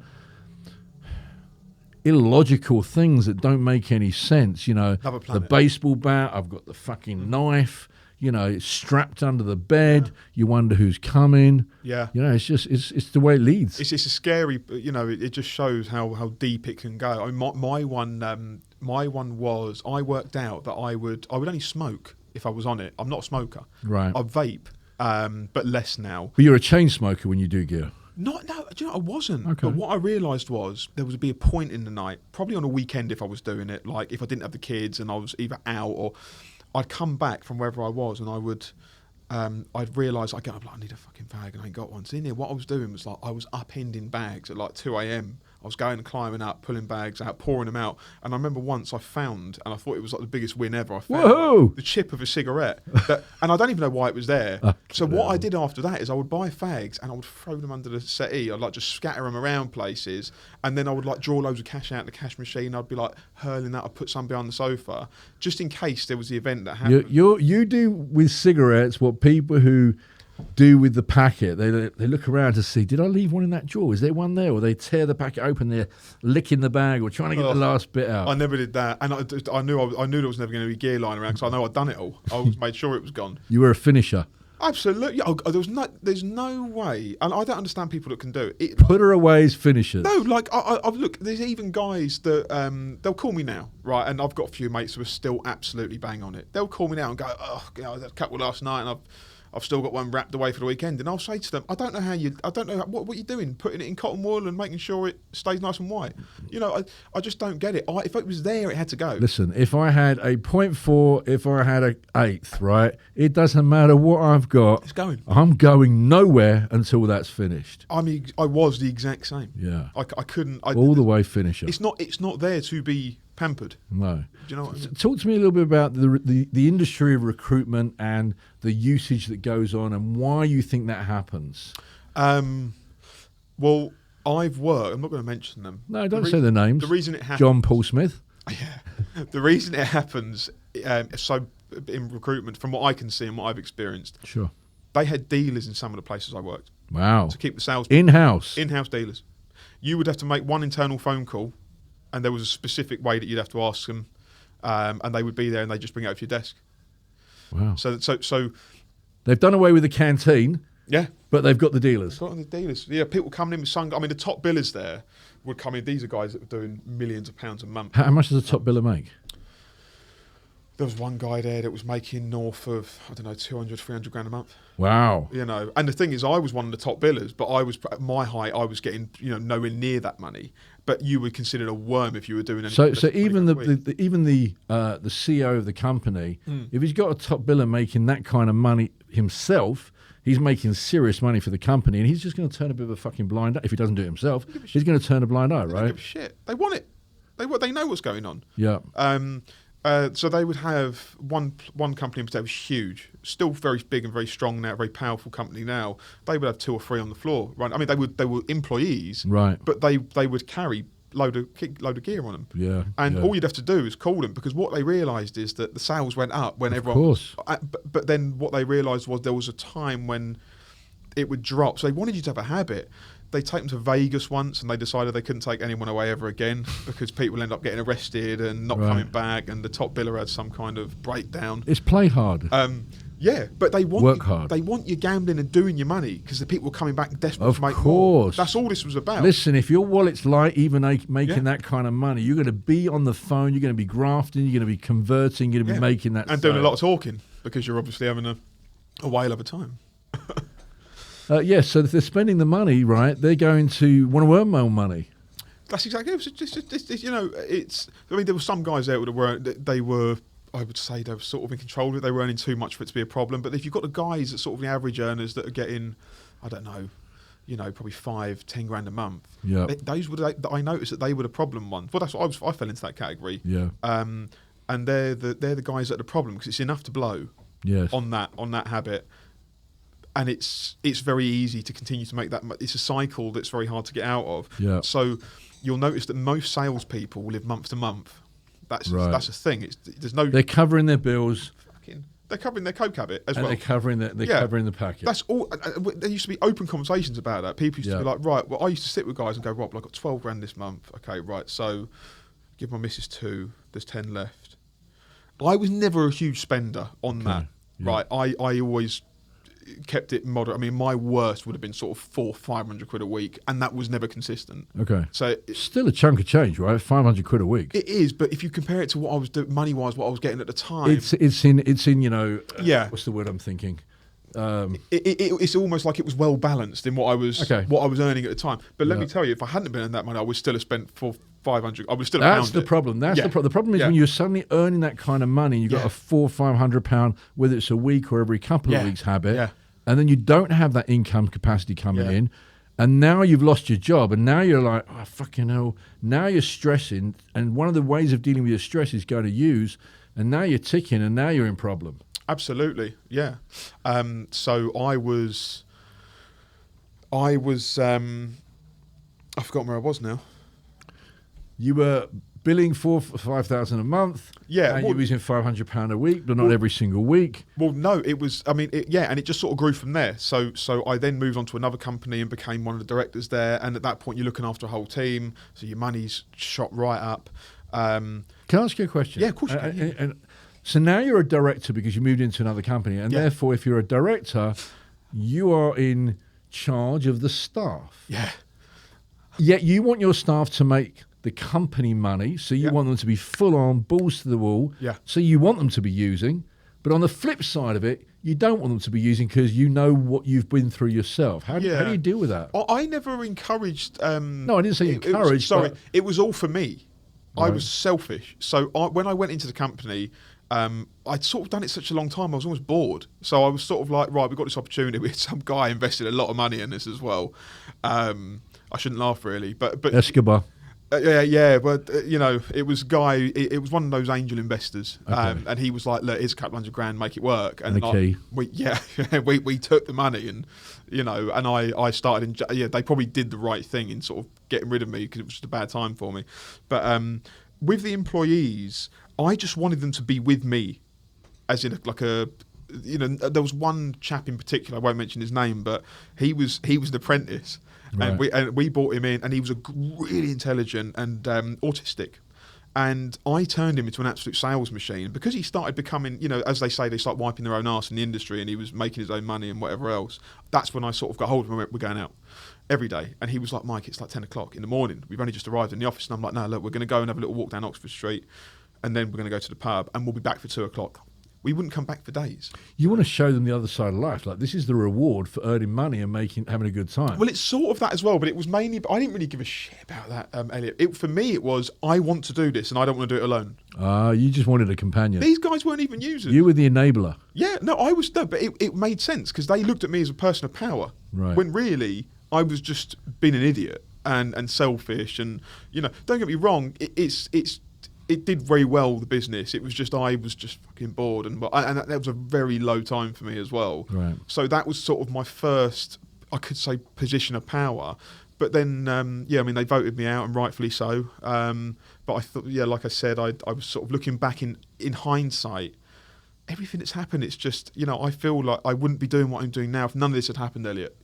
illogical things that don't make any sense. You know, the baseball bat, I've got the fucking knife, you know, it's strapped under the bed. Yeah. You wonder who's coming. Yeah. You know, it's just, it's the way it leads. It's a scary, you know, it just shows how deep it can go. I mean, my one was, I worked out that I would only smoke if I was on it. I'm not a smoker. Right. I vape, but less now. But you're a chain smoker when you do gear. No, do you know, I wasn't. Okay. But what I realised was there would be a point in the night, probably on a weekend if I was doing it, like if I didn't have the kids and I was either out, or I'd come back from wherever I was and I would, I'd realise, I'd go, I need a fucking bag and I ain't got one. So in there, what I was doing was like, I was upending bags at like 2 a.m. I was going and climbing up, pulling bags out, pouring them out. And I remember once I found, and I thought it was like the biggest win ever, I found the chip of a cigarette. And I don't even know why it was there. So what I did after that is I would buy fags and I would throw them under the settee. I'd like just scatter them around places. And then I would like draw loads of cash out of the cash machine. I'd be like hurling that. I'd put some behind the sofa just in case there was the event that happened. You do with cigarettes what people who do with the packet. They look around to see, did I leave one in that drawer? Is there one there? Or they tear the packet open, they're licking the bag or trying to get the last bit out. I never did that, and I knew there was never going to be gear lying around, because I know I'd done it all. I always made sure it was gone. You were a finisher. Absolutely. There's no way, and I don't understand people that can do it. Put her away as finishers. No, like I've look. There's even guys that they'll call me now, right? And I've got a few mates who are still absolutely bang on it. They'll call me now and go, oh, you know, I had a couple last night, and I've still got one wrapped away for the weekend, and I'll say to them, I don't know what you're doing, putting it in cotton wool and making sure it stays nice and white. You know, I just don't get it. If it was there, it had to go. Listen, if I had a 0.4, if I had an eighth, right, it doesn't matter what I've got. It's going. I'm going nowhere until that's finished. I mean, I was the exact same. Yeah. I couldn't. All the way finisher. It's not there to be pampered. No. Do you know what I mean? Talk to me a little bit about the industry of recruitment and the usage that goes on and why you think that happens. Well, I've worked. I'm not going to mention them. No, don't say the names. The reason it happens. John Paul Smith. Yeah. The reason it happens. So in recruitment, from what I can see and what I've experienced, Sure. they had dealers in some of the places I worked Wow. to keep the sales In-house. in-house dealers. You would have to make one internal phone call, and there was a specific way that you'd have to ask them, and they would be there and they just bring it over to your desk. Wow. So They've done away with the canteen, yeah. but they've got the dealers. Got on the dealers. Yeah, people coming in with I mean, the top billers there would come in. These are guys that were doing millions of pounds a month. How much does a top biller make? There was one guy there that was making north of, I don't know, 200, 300 grand a month. Wow. You know, and the thing is, I was one of the top billers, but I was, at my height, I was getting, nowhere near that money. But you were considered a worm if you were doing anything. So even the CEO of the company, if he's got a top biller making that kind of money himself, he's making serious money for the company, and he's just going to turn a bit of a fucking blind eye. If he doesn't do it himself, he's going to turn a blind eye, They don't right? give a shit. They want it. They know what's going on. Yeah. So they would have one company in particular was huge, still very big and very strong now, very powerful company now. They would have 2 or 3 on the floor, right? I mean, they were employees, Right. But they would carry load of gear on them. Yeah. And yeah. all you'd have to do is call them, because what they realised is that the sales went up when Of everyone. course. But then what they realised was there was a time when it would drop. So they wanted you to have a habit. They take them to Vegas once, and they decided they couldn't take anyone away ever again because people end up getting arrested and not Right. coming back, and the top biller had some kind of breakdown. It's play hard. Yeah, but they want Work you, hard. They want you gambling and doing your money because the people are coming back desperate Of to make course. more. That's all this was about. Listen, if your wallet's light, even making Yeah. that kind of money, you're going to be on the phone, you're going to be grafting, you're going to be converting, you're going to be making that and doing a sale. lot of talking because you're obviously having a whale of a time. Yes, so if they're spending the money, right, they're going to want to earn more money. That's exactly it. It's. I mean, there were some guys there that were. They were. I would say they were sort of in control of it. They were earning too much for it to be a problem. But if you've got the guys that sort of the average earners that are getting, I don't know, probably 5-10 grand a month. Yeah. Those were. I noticed that they were the problem ones. Well, that's what I fell into that category. Yeah. And they're the guys that are the problem because it's enough to blow. Yes. On that habit. And it's very easy to continue to make that. It's a cycle that's very hard to get out of. Yeah. So you'll notice that most salespeople live month to month. That's a thing. They're covering their bills. They're covering their coke habit as and well. they're covering the packet. That's all. There used to be open conversations about that. People used to be like, right. Well, I used to sit with guys and go, Rob, I got 12 grand this month. Okay, right. So give my missus 2. There's 10 left. I was never a huge spender on that. Yeah. Right. I always kept it moderate. I mean, my worst would have been sort of 400-500 quid a week, and that was never consistent. Okay. So still a chunk of change, right? 500 quid a week. it is, but if you compare it to what I was doing money-wise, what I was getting at the time, It's in what's the word I'm thinking? It's almost like it was well balanced in what I was earning at the time. But let me tell you, if I hadn't been earning that money, I would still have spent 500. I would still have. That's the problem. The problem is when you're suddenly earning that kind of money, and you've got a £400-500, whether it's a week or every couple of weeks habit, and then you don't have that income capacity coming in, and now you've lost your job, and now you're like, oh fucking hell. Now you're stressing, and one of the ways of dealing with your stress is going to use, and now you're ticking, and now you're in problem. Absolutely, yeah. So I forgot where I was now. You were billing $4,000-5,000 a month. Yeah, and you were using £500 a week, but not every single week. Well, no, it was. I mean, and it just sort of grew from there. So I then moved on to another company and became one of the directors there. And at that point, you're looking after a whole team, so your money's shot right up. Can I ask you a question? Yeah, of course you can. And so now you're a director because you moved into another company, and therefore, if you're a director, you are in charge of the staff. Yeah. Yet you want your staff to make the company money, so you want them to be full on, balls to the wall. Yeah. So you want them to be using, but on the flip side of it, you don't want them to be using because you know what you've been through yourself. How do you deal with that? I never encouraged. No, I didn't say encouraged. It was all for me. Right. I was selfish. So when I went into the company, I'd sort of done it such a long time, I was almost bored. So I was sort of like, right, we've got this opportunity. We had some guy invested a lot of money in this as well. I shouldn't laugh really, but Escobar. Yeah, but it was a guy. It was one of those angel investors, and he was like, "Look, here's a couple $100,000, make it work." And a key. We took the money, and and I started. They probably did the right thing in sort of getting rid of me because it was just a bad time for me. But with the employees, I just wanted them to be with me, as in there was one chap in particular. I won't mention his name, but he was an apprentice. Right. And we brought him in, and he was really intelligent and autistic. And I turned him into an absolute sales machine because he started becoming, as they say, they start wiping their own arse in the industry, and he was making his own money and whatever else. That's when I sort of got hold of him. We're going out every day. And he was like, Mike, it's like 10 o'clock in the morning. We've only just arrived in the office. And I'm like, no, look, we're going to go and have a little walk down Oxford Street, and then we're going to go to the pub, and we'll be back for 2 o'clock. We wouldn't come back for days. You want to show them the other side of life. Like, this is the reward for earning money and having a good time. Well, it's sort of that as well, but it was mainly... I didn't really give a shit about that, Elliot. For me, it was, I want to do this, and I don't want to do it alone. You just wanted a companion. These guys weren't even users. You were the enabler. Yeah, no, I was... No, but it made sense, because they looked at me as a person of power. Right. When really, I was just being an idiot and selfish, and, don't get me wrong, it did very well, the business. It was just, I was just fucking bored, and that was a very low time for me as well. Right. So that was sort of my first, I could say, position of power. But then, they voted me out, and rightfully so. But I thought, like I said, I was sort of looking back in hindsight. Everything that's happened, it's just, I feel like I wouldn't be doing what I'm doing now if none of this had happened, Elliot.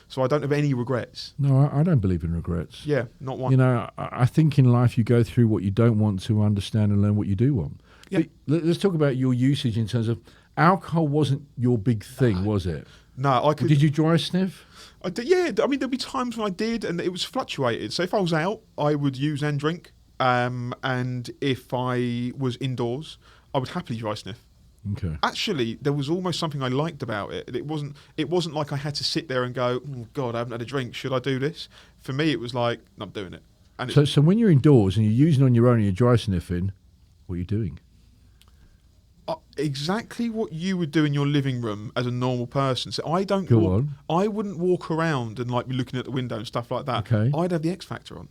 So I don't have any regrets. No, I don't believe in regrets. Yeah, not one. I think in life you go through what you don't want to understand and learn what you do want. Yeah. But let's talk about your usage in terms of alcohol. Wasn't your big thing, was it? No, I could. Did you dry sniff? I did, yeah. I mean, there'd be times when I did, and it was fluctuated. So if I was out, I would use and drink. And if I was indoors, I would happily dry sniff. Okay. Actually, there was almost something I liked about it. It wasn't like I had to sit there and go, oh God, I haven't had a drink. Should I do this? For me, it was like, no, I'm doing it. And so when you're indoors and you're using on your own and you're dry sniffing, what are you doing? Exactly what you would do in your living room as a normal person. So I don't. I wouldn't walk around and like be looking at the window and stuff like that. Okay. I'd have the X Factor on.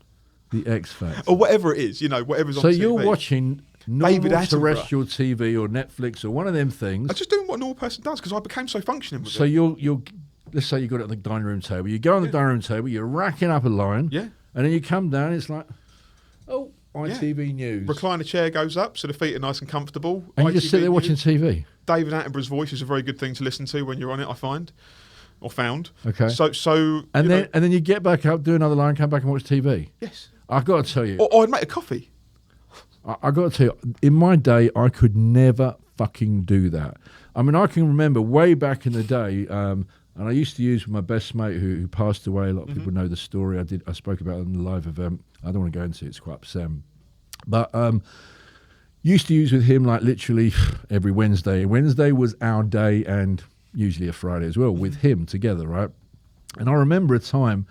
The X Factor. Or whatever it is, whatever's on TV. So you're watching normal terrestrial TV or Netflix or one of them things. I'm just doing what a normal person does because I became so functioning with it. So you're let's say you got it at the dining room table. You go on the dining room table, you're racking up a line. Yeah. And then you come down, it's like, oh, ITV News. Recliner chair goes up, so the feet are nice and comfortable. And you just sit there watching TV. David Attenborough's voice is a very good thing to listen to when you're on it, I find. Or found. Okay. So and then you get back up, do another line, come back and watch TV. Yes. I've got to tell you. Or I'd make a coffee. I've got to tell you, in my day, I could never fucking do that. I mean, I can remember way back in the day, and I used to use with my best mate who passed away. A lot of people know the story. I spoke about it in the live event. I don't want to go into it. It's quite upsetting. But used to use with him like literally every Wednesday. Wednesday was our day, and usually a Friday as well, with him together, right? And I remember a time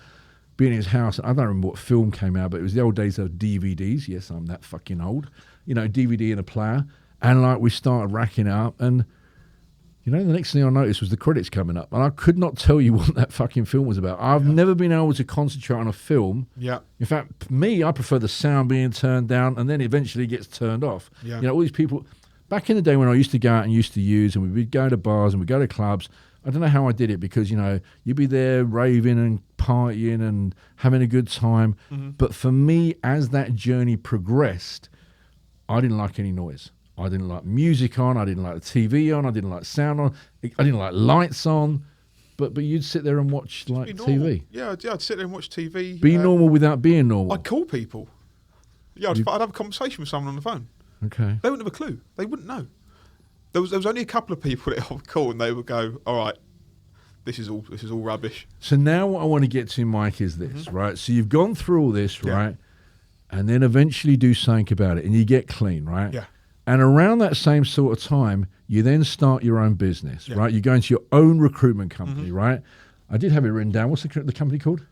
being in his house. I don't remember what film came out, but it was the old days of DVDs. Yes, I'm that fucking old. DVD in a player. And like we started racking up, and the next thing I noticed was the credits coming up. And I could not tell you what that fucking film was about. I've never been able to concentrate on a film. Yeah. In fact, I prefer the sound being turned down and then eventually gets turned off. Yeah. All these people, back in the day when I used to go out and used to use, and we'd go to bars and we'd go to clubs, I don't know how I did it because, you'd be there raving and partying and having a good time. Mm-hmm. But for me, as that journey progressed, I didn't like any noise. I didn't like music on. I didn't like the TV on. I didn't like sound on. I didn't like lights on. But you'd sit there and watch like TV. Yeah, I'd sit there and watch TV. Be normal without being normal. I'd call people. Yeah, I'd have a conversation with someone on the phone. Okay. They wouldn't have a clue. They wouldn't know. There was only a couple of people that I would call, and they would go, "All right, this is all rubbish." So now what I want to get to, Mike, is this, right? So you've gone through all this, right? And then eventually do something about it, and you get clean, right? Yeah. And around that same sort of time, you then start your own business, right? You go into your own recruitment company, right? I did have it written down. What's the company called?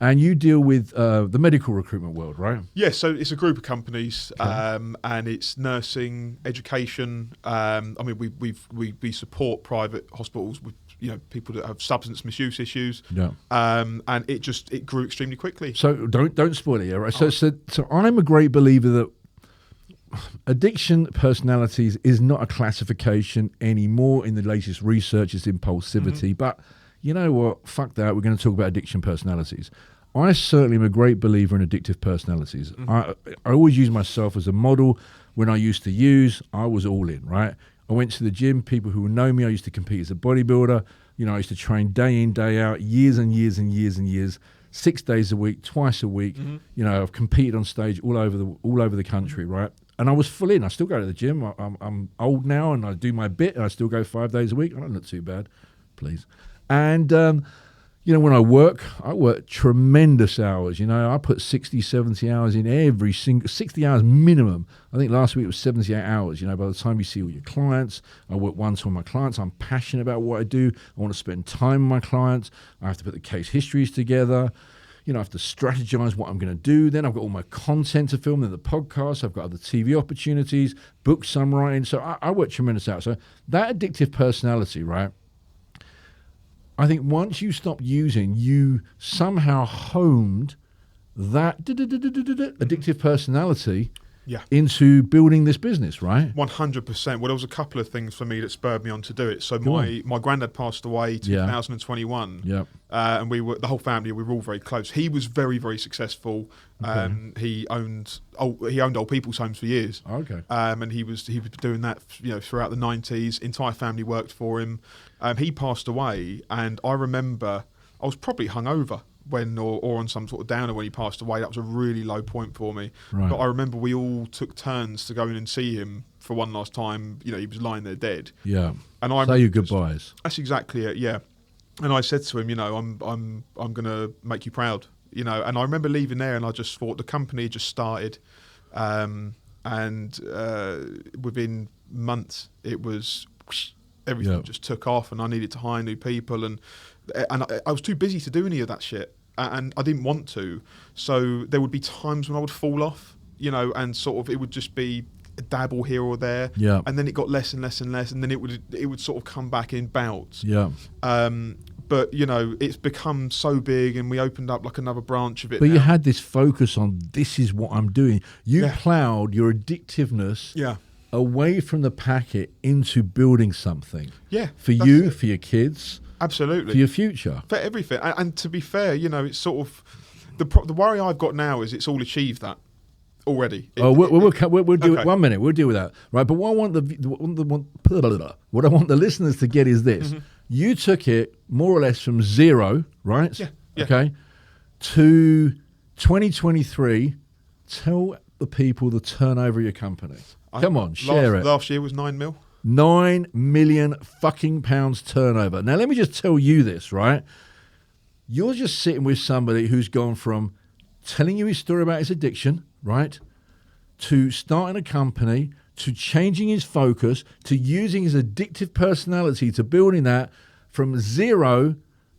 And you deal with the medical recruitment world, right? Yeah, so it's a group of companies, and it's nursing, education. I mean, we support private hospitals with people that have substance misuse issues. Yeah. And it grew extremely quickly. So don't spoil it, yeah, right? So I'm a great believer that addiction personalities is not a classification anymore in the latest research. It's impulsivity, but you know what? Fuck that. We're going to talk about addiction personalities. I certainly am a great believer in addictive personalities. I always use myself as a model. When I used to use, I was all in, right? I went to the gym. People who know me, I used to compete as a bodybuilder. I used to train day in, day out, years and years and years and years, 6 days a week, twice a week. I've competed on stage all over the country, right? And I was full in. I still go to the gym. I'm old now, and I do my bit, and I still go 5 days a week. I don't look too bad, please. And, when I work tremendous hours. I put 60, 70 hours in every single, 60 hours minimum. I think last week was 78 hours. By the time you see all your clients, I work one-to-one with my clients. I'm passionate about what I do. I want to spend time with my clients. I have to put the case histories together. I have to strategize what I'm going to do. Then I've got all my content to film, then the podcast. I've got other TV opportunities, books I'm writing. So I work tremendous hours. So that addictive personality, right? I think once you stopped using, you somehow honed that addictive personality into building this business, right? 100%. Well, there was a couple of things for me that spurred me on to do it. So my granddad passed away 2021, and the whole family, we were all very close. He was very, very successful. He owned old people's homes for years. And he was doing that throughout the 90s. Entire family worked for him. He passed away, and I remember I was probably hungover or on some sort of downer when he passed away. That was a really low point for me. Right. But I remember we all took turns to go in and see him for one last time. He was lying there dead. Yeah. And I say your goodbyes. That's exactly it. Yeah. And I said to him, I'm going to make you proud. And I remember leaving there, and I just thought the company had just started, and within months it was everything just took off, and I needed to hire new people, and I was too busy to do any of that shit. And I didn't want to. So there would be times when I would fall off, and sort of it would just be a dabble here or there. Yeah. And then it got less and less and less, and then it would sort of come back in bouts. Yeah. But it's become so big, and we opened up like another branch of it. But now. You had this focus on, this is what I'm doing. You ploughed your addictiveness away from the packet into building something. Yeah. For you, for your kids. Absolutely. For your future. For everything. And to be fair, it's sort of... The worry I've got now is it's all achieved that already. We'll do it. 1 minute. We'll deal with that. Right. But what I want what I want the listeners to get is this. You took it more or less from zero, right? Yeah. Okay. To 2023. Tell the people the turnover of your company. Come on, share it. Last year was 9 mil. 9 million fucking pounds turnover. Now, let me just tell you this, right? You're just sitting with somebody who's gone from telling you his story about his addiction, right, to starting a company, to changing his focus, to using his addictive personality, to building that from zero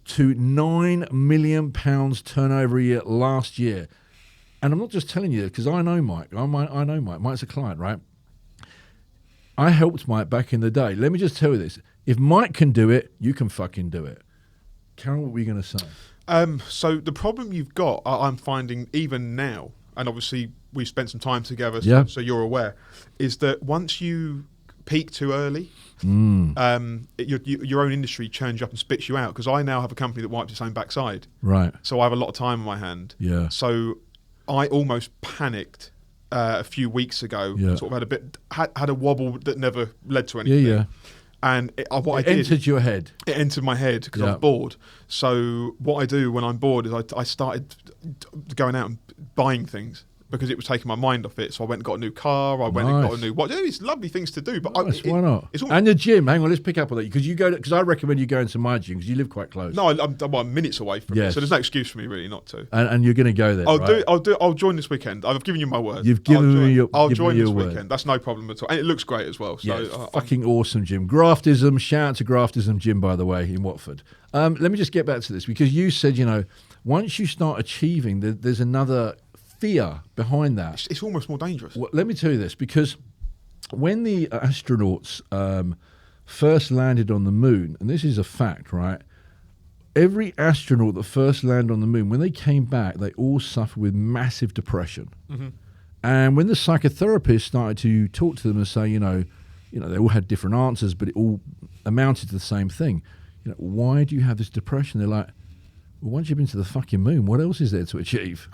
to 9 million pounds turnover a year last year. And I'm not just telling you because I know Mike. I know Mike. Mike's a client, right? I helped Mike back in the day. Let me just tell you this. If Mike can do it, you can fucking do it. Carroll, what were you going to say? So the problem you've got, I'm finding even now, and obviously we've spent some time together, so you're aware, is that once you peak too early, your own industry churns you up and spits you out. Because I now have a company that wipes its own backside. Right. So I have a lot of time on my hand. Yeah. So I almost panicked a few weeks ago. Sort of had a wobble that never led to anything. Yeah. And it entered your head. It entered my head because I was bored. So what I do when I'm bored is I started going out and buying things because it was taking my mind off it. So I went and got a new car. I went and got a new watch. It's lovely things to do. But why not? And the gym. Hang on, let's pick up on that because I recommend you go into my gym because you live quite close. No, I'm minutes away from it, so there's no excuse for me really not to. And you're going to go there. I'll join this weekend. I've given you my word. You've given me your word. I'll join this weekend. That's no problem at all, and it looks great as well. So fucking awesome gym. Graftism. Shout out to Graftism Gym, by the way, in Watford. Let me just get back to this because you said once you start achieving, there's another fear behind that. It's almost more dangerous. Well, let me tell you this, because when the astronauts first landed on the moon, and this is a fact, right? Every astronaut that first landed on the moon, when they came back, they all suffered with massive depression. Mm-hmm. And when the psychotherapist started to talk to them and say, they all had different answers, but it all amounted to the same thing. Why do you have this depression? They're like, well, once you've been to the fucking moon, what else is there to achieve?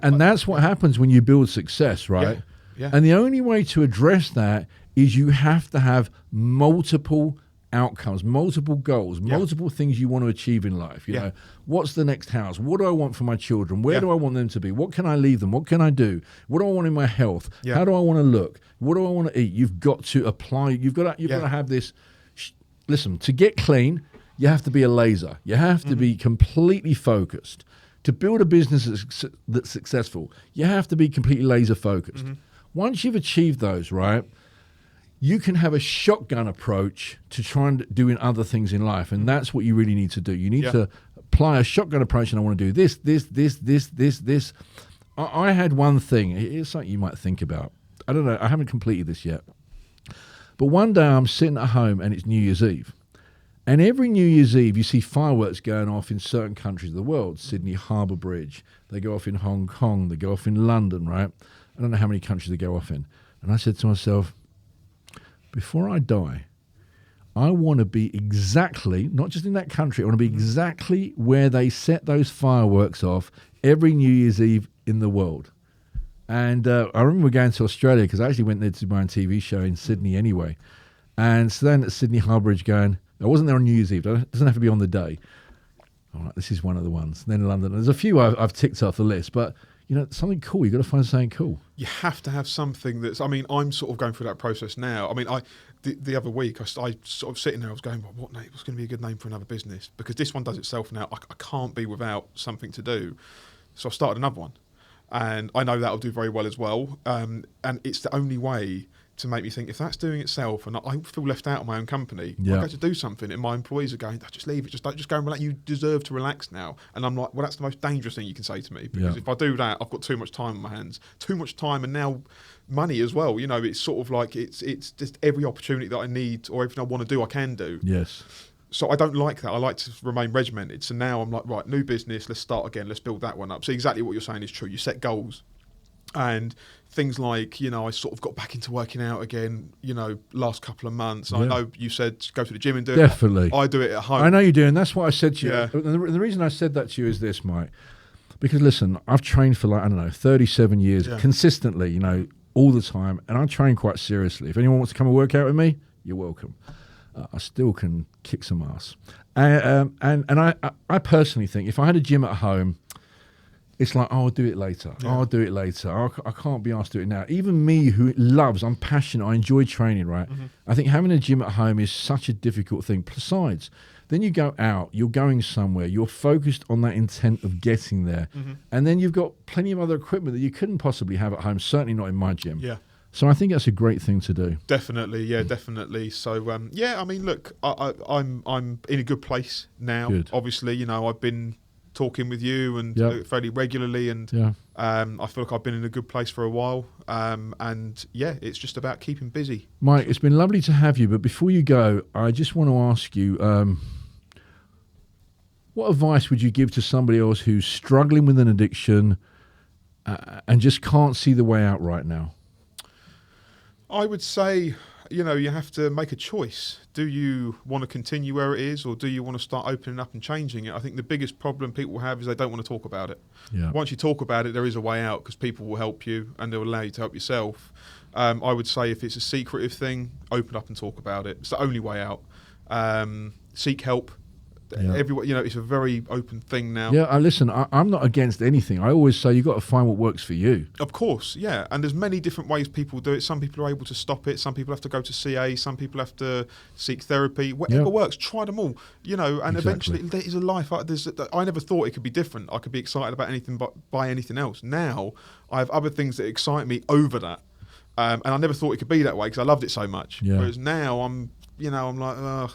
And that's what happens when you build success, right? Yeah. And the only way to address that is you have to have multiple outcomes, multiple goals, multiple things you want to achieve in life. You know, what's the next house? What do I want for my children? Where do I want them to be? What can I leave them? What can I do? What do I want in my health? How do I want to look? What do I want to eat? You've got to apply. You've got to have this. Listen, to get clean, you have to be a laser. You have to be completely focused. To build a business that's successful, you have to be completely laser focused. Once you've achieved those, right, you can have a shotgun approach to try and doing other things in life, and that's what you really need to do. You need to apply a shotgun approach, and I want to do this. I had one thing. It's something you might think about. I don't know. I haven't completed this yet. But one day I'm sitting at home, and it's New Year's Eve. And every New Year's Eve, you see fireworks going off in certain countries of the world. Sydney Harbour Bridge. They go off in Hong Kong. They go off in London, right? I don't know how many countries they go off in. And I said to myself, before I die, I want to be exactly, not just in that country, I want to be exactly where they set those fireworks off every New Year's Eve in the world. And I remember going to Australia, because I actually went there to my own TV show in Sydney anyway. And so then at Sydney Harbour Bridge going, I wasn't there on New Year's Eve. It doesn't have to be on the day. All right, this is one of the ones. And then London. There's a few I've ticked off the list, but something cool. You've got to find something cool. You have to have something that's, I'm sort of going through that process now. The other week, I sort of sitting there, I was going, well, what's going to be a good name for another business? Because this one does itself now. I can't be without something to do. So I started another one. And I know that'll do very well as well. And it's the only way to make me think, if that's doing itself and I feel left out of my own company, I go to do something and my employees are going, just leave it, just go and relax. You deserve to relax now. And I'm like, well, that's the most dangerous thing you can say to me, because if I do that, I've got too much time on my hands, too much time, and now money as well. It's sort of like it's just every opportunity that I need or everything I want to do, I can do. Yes. So I don't like that. I like to remain regimented. So now I'm like, right, new business, let's start again, let's build that one up. So exactly what you're saying is true. You set goals. And things like, I sort of got back into working out again, last couple of months. I know you said go to the gym and do it. Definitely. I do it at home. I know you do, and that's what I said to you. Yeah. And the reason I said that to you is this, Mike. Because, listen, I've trained for 37 years consistently, all the time, and I train quite seriously. If anyone wants to come and work out with me, you're welcome. I still can kick some ass. And I personally think if I had a gym at home, it's like, I'll do it later. I'll do it later. I can't be asked to do it now. Even me, who I'm passionate, I enjoy training, right? I think having a gym at home is such a difficult thing. Besides, then you go out, you're going somewhere, you're focused on that intent of getting there. And then you've got plenty of other equipment that you couldn't possibly have at home, certainly not in my gym. Yeah. So I think that's a great thing to do. Definitely, definitely. So, look, I'm in a good place now. Good. Obviously, I've been talking with you and fairly regularly, and I feel like I've been in a good place for a while, and it's just about keeping busy. Mike, it's been lovely to have you, but before you go, I just want to ask you, what advice would you give to somebody else who's struggling with an addiction and just can't see the way out right now? I would say, you have to make a choice. Do you want to continue where it is, or do you want to start opening up and changing it? I think the biggest problem people have is they don't want to talk about it. Yeah. Once you talk about it, there is a way out, because people will help you and they'll allow you to help yourself. I would say if it's a secretive thing, open up and talk about it. It's the only way out. Seek help. Everyone, it's a very open thing now. Yeah, listen, I'm not against anything. I always say you've got to find what works for you. Of course, yeah. And there's many different ways people do it. Some people are able to stop it. Some people have to go to CA. Some people have to seek therapy. Whatever works, try them all. And eventually there is a life. I never thought it could be different. I could be excited about anything but by anything else. Now I have other things that excite me over that. And I never thought it could be that way, because I loved it so much. Yeah. Whereas now I'm like,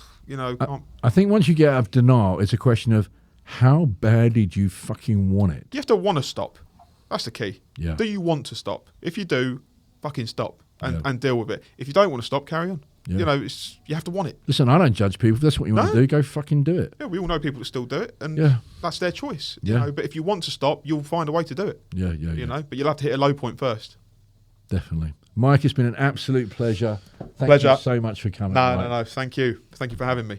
can't. I think once you get out of denial, it's a question of How badly do you fucking want it? You have to want to stop. That's the key. Yeah. Do you want to stop? If you do, fucking stop Yeah. and deal with it. If you don't want to stop, carry on. Yeah. You know, you have to want it. Listen, I don't judge people. If that's what you want No. to do, go fucking do it. Yeah, we all know people that still do it, and Yeah. that's their choice. Yeah. You know, but if you want to stop, you'll find a way to do it. Yeah. You know, but you'll have to hit a low point first. Definitely. Mike, it's been an absolute pleasure. Thank Pleasure. you so much for coming. No, Mike. no, no. Thank you. Thank you for having me.